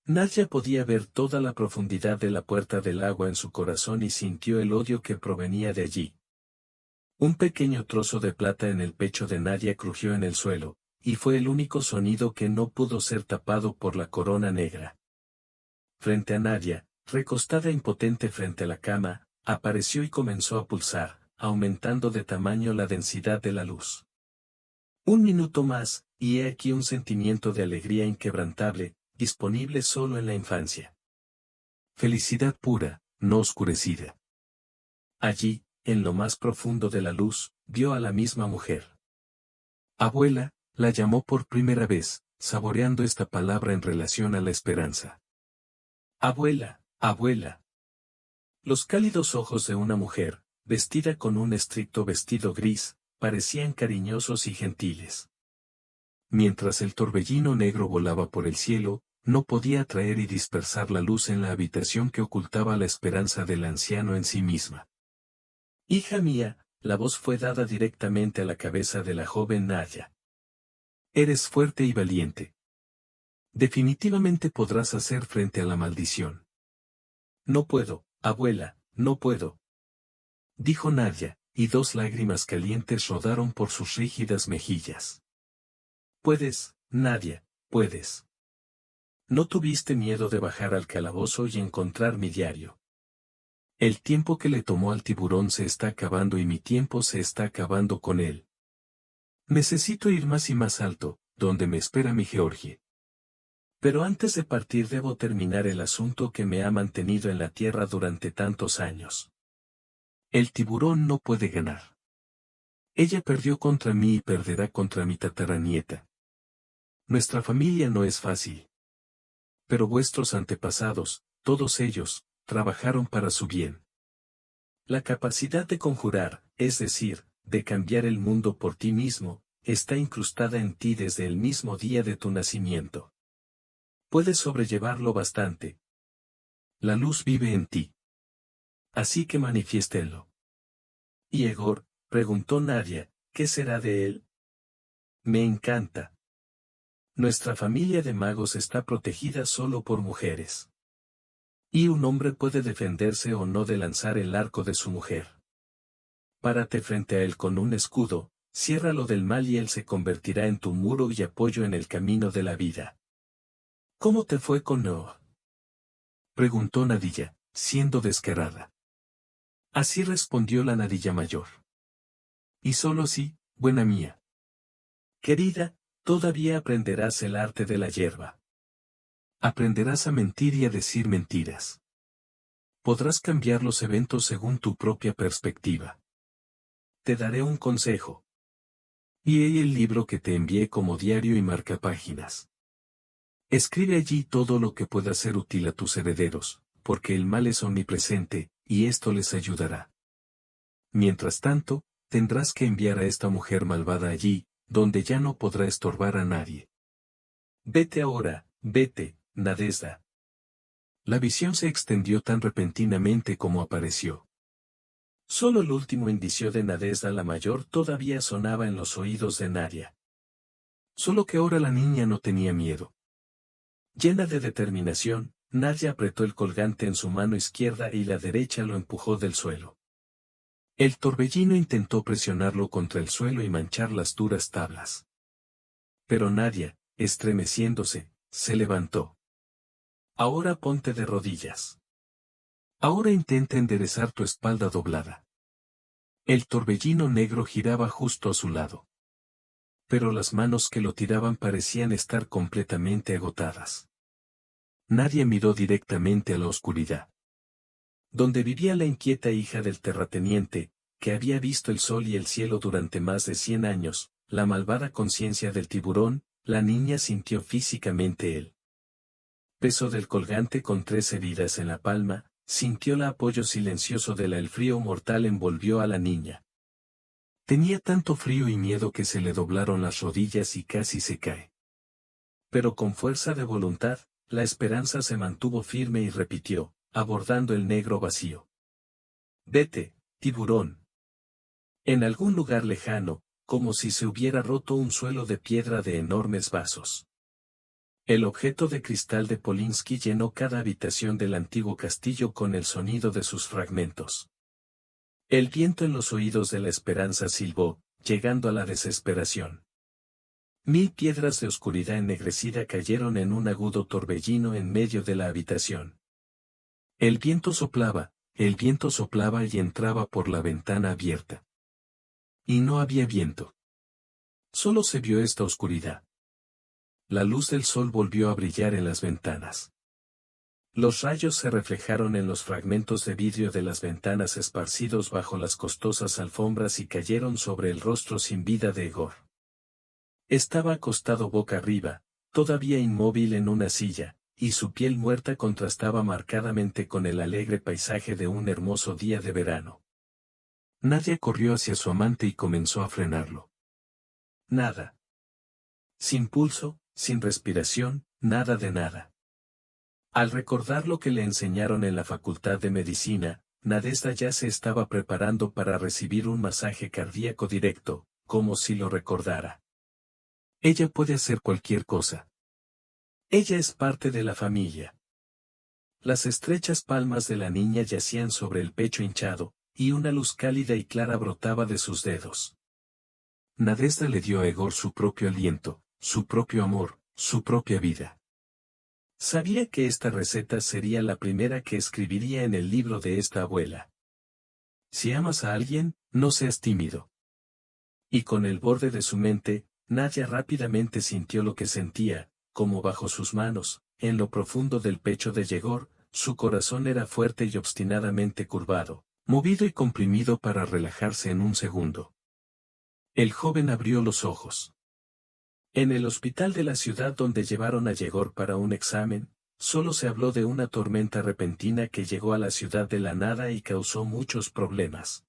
Nadia podía ver toda la profundidad de la puerta del agua en su corazón y sintió el odio que provenía de allí. Un pequeño trozo de plata en el pecho de Nadia crujió en el suelo, y fue el único sonido que no pudo ser tapado por la corona negra. Frente a Nadia, recostada impotente frente a la cama, apareció y comenzó a pulsar, aumentando de tamaño la densidad de la luz. Un minuto más, y he aquí un sentimiento de alegría inquebrantable, disponible solo en la infancia. Felicidad pura, no oscurecida. Allí, en lo más profundo de la luz, vio a la misma mujer. Abuela, la llamó por primera vez, saboreando esta palabra en relación a la esperanza. Abuela, abuela. Los cálidos ojos de una mujer, vestida con un estricto vestido gris, parecían cariñosos y gentiles. Mientras el torbellino negro volaba por el cielo, no podía atraer y dispersar la luz en la habitación que ocultaba la esperanza del anciano en sí misma. Hija mía, la voz fue dada directamente a la cabeza de la joven Nadia. Eres fuerte y valiente. Definitivamente podrás hacer frente a la maldición. No puedo, abuela, no puedo, dijo Nadia, y 2 lágrimas calientes rodaron por sus rígidas mejillas. Puedes, Nadia, puedes. No tuviste miedo de bajar al calabozo y encontrar mi diario. El tiempo que le tomó al tiburón se está acabando y mi tiempo se está acabando con él. Necesito ir más y más alto, donde me espera mi Georgie. Pero antes de partir debo terminar el asunto que me ha mantenido en la tierra durante tantos años. El tiburón no puede ganar. Ella perdió contra mí y perderá contra mi tataranieta. Nuestra familia no es fácil. Pero vuestros antepasados, todos ellos, trabajaron para su bien. La capacidad de conjurar, es decir, de cambiar el mundo por ti mismo, está incrustada en ti desde el mismo día de tu nacimiento. Puedes sobrellevarlo bastante. La luz vive en ti. Así que manifiéstenlo. ¿Y Egor? Preguntó Nadia, ¿qué será de él? Me encanta. Nuestra familia de magos está protegida solo por mujeres. Y un hombre puede defenderse o no de lanzar el arco de su mujer. Párate frente a él con un escudo, ciérralo del mal y él se convertirá en tu muro y apoyo en el camino de la vida. ¿Cómo te fue con Noah? Preguntó Nadilla, siendo descarada. Así respondió la Nadilla mayor. Y solo sí, buena mía. Querida, todavía aprenderás el arte de la hierba. Aprenderás a mentir y a decir mentiras. Podrás cambiar los eventos según tu propia perspectiva. Te daré un consejo. Y he el libro que te envié como diario y marcapáginas. Escribe allí todo lo que pueda ser útil a tus herederos, porque el mal es omnipresente, y esto les ayudará. Mientras tanto, tendrás que enviar a esta mujer malvada allí, donde ya no podrá estorbar a nadie. Vete ahora, vete, Nadezda. La visión se extendió tan repentinamente como apareció. Solo el último indicio de Nadezda la mayor todavía sonaba en los oídos de Nadia. Solo que ahora la niña no tenía miedo. Llena de determinación, Nadia apretó el colgante en su mano izquierda y la derecha lo empujó del suelo. El torbellino intentó presionarlo contra el suelo y manchar las duras tablas. Pero Nadia, estremeciéndose, se levantó. Ahora ponte de rodillas. Ahora intenta enderezar tu espalda doblada. El torbellino negro giraba justo a su lado. Pero las manos que lo tiraban parecían estar completamente agotadas. Nadie miró directamente a la oscuridad. Donde vivía la inquieta hija del terrateniente, que había visto el sol y el cielo durante más de 100 años, la malvada conciencia del tiburón, la niña sintió físicamente el peso del colgante con 3 heridas en la palma, sintió el apoyo silencioso el frío mortal envolvió a la niña. Tenía tanto frío y miedo que se le doblaron las rodillas y casi se cae. Pero con fuerza de voluntad, la esperanza se mantuvo firme y repitió, abordando el negro vacío. Vete, tiburón. En algún lugar lejano, como si se hubiera roto un suelo de piedra de enormes vasos. El objeto de cristal de Polinsky llenó cada habitación del antiguo castillo con el sonido de sus fragmentos. El viento en los oídos de la esperanza silbó, llegando a la desesperación. 1000 piedras de oscuridad ennegrecida cayeron en un agudo torbellino en medio de la habitación. El viento soplaba y entraba por la ventana abierta. Y no había viento. Solo se vio esta oscuridad. La luz del sol volvió a brillar en las ventanas. Los rayos se reflejaron en los fragmentos de vidrio de las ventanas esparcidos bajo las costosas alfombras y cayeron sobre el rostro sin vida de Egor. Estaba acostado boca arriba, todavía inmóvil en una silla, y su piel muerta contrastaba marcadamente con el alegre paisaje de un hermoso día de verano. Nadia corrió hacia su amante y comenzó a frenarlo. Nada. Sin pulso, sin respiración, nada de nada. Al recordar lo que le enseñaron en la Facultad de Medicina, Nadezhda ya se estaba preparando para recibir un masaje cardíaco directo, como si lo recordara. Ella puede hacer cualquier cosa. Ella es parte de la familia. Las estrechas palmas de la niña yacían sobre el pecho hinchado, y una luz cálida y clara brotaba de sus dedos. Nadezhda le dio a Egor su propio aliento, su propio amor, su propia vida. Sabía que esta receta sería la primera que escribiría en el libro de esta abuela. Si amas a alguien, no seas tímido. Y con el borde de su mente, Nadia rápidamente sintió lo que sentía, como bajo sus manos, en lo profundo del pecho de Yegor, su corazón era fuerte y obstinadamente curvado, movido y comprimido para relajarse en un segundo. El joven abrió los ojos. En el hospital de la ciudad donde llevaron a Yegor para un examen, solo se habló de una tormenta repentina que llegó a la ciudad de la nada y causó muchos problemas.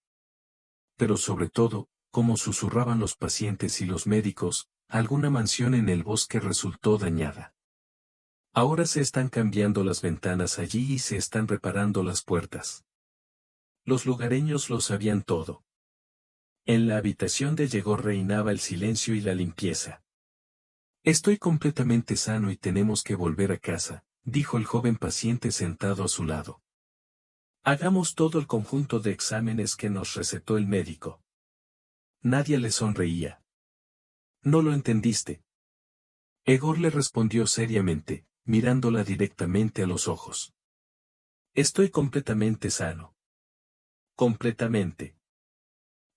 Pero sobre todo, como susurraban los pacientes y los médicos, alguna mansión en el bosque resultó dañada. Ahora se están cambiando las ventanas allí y se están reparando las puertas. Los lugareños lo sabían todo. En la habitación de Yegor reinaba el silencio y la limpieza. Estoy completamente sano y tenemos que volver a casa, dijo el joven paciente sentado a su lado. Hagamos todo el conjunto de exámenes que nos recetó el médico. Nadie le sonreía. ¿No lo entendiste? Egor le respondió seriamente, mirándola directamente a los ojos. Estoy completamente sano. Completamente.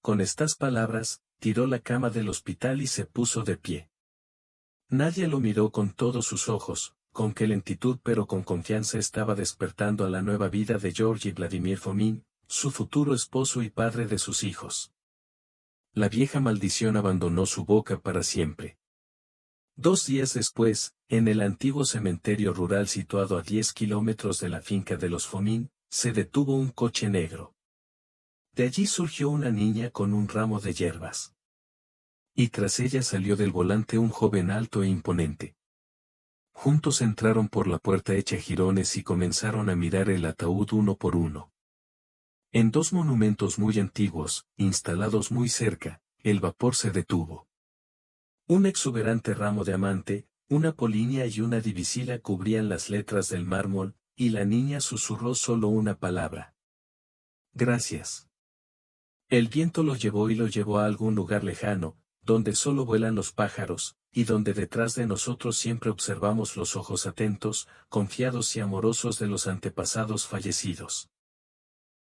Con estas palabras, tiró la cama del hospital y se puso de pie. Nadia lo miró con todos sus ojos, con qué lentitud pero con confianza estaba despertando a la nueva vida de Georgi Vladimir Fomin, su futuro esposo y padre de sus hijos. La vieja maldición abandonó su boca para siempre. 2 días después, en el antiguo cementerio rural situado a 10 kilómetros de la finca de los Fomin, se detuvo un coche negro. De allí surgió una niña con un ramo de hierbas. Y tras ella salió del volante un joven alto e imponente. Juntos entraron por la puerta hecha jirones y comenzaron a mirar el ataúd uno por uno. En 2 monumentos muy antiguos, instalados muy cerca, el vapor se detuvo. Un exuberante ramo de amante, una polinia y una divisila cubrían las letras del mármol, y la niña susurró solo una palabra. Gracias. El viento lo llevó a algún lugar lejano, donde solo vuelan los pájaros, y donde detrás de nosotros siempre observamos los ojos atentos, confiados y amorosos de los antepasados fallecidos.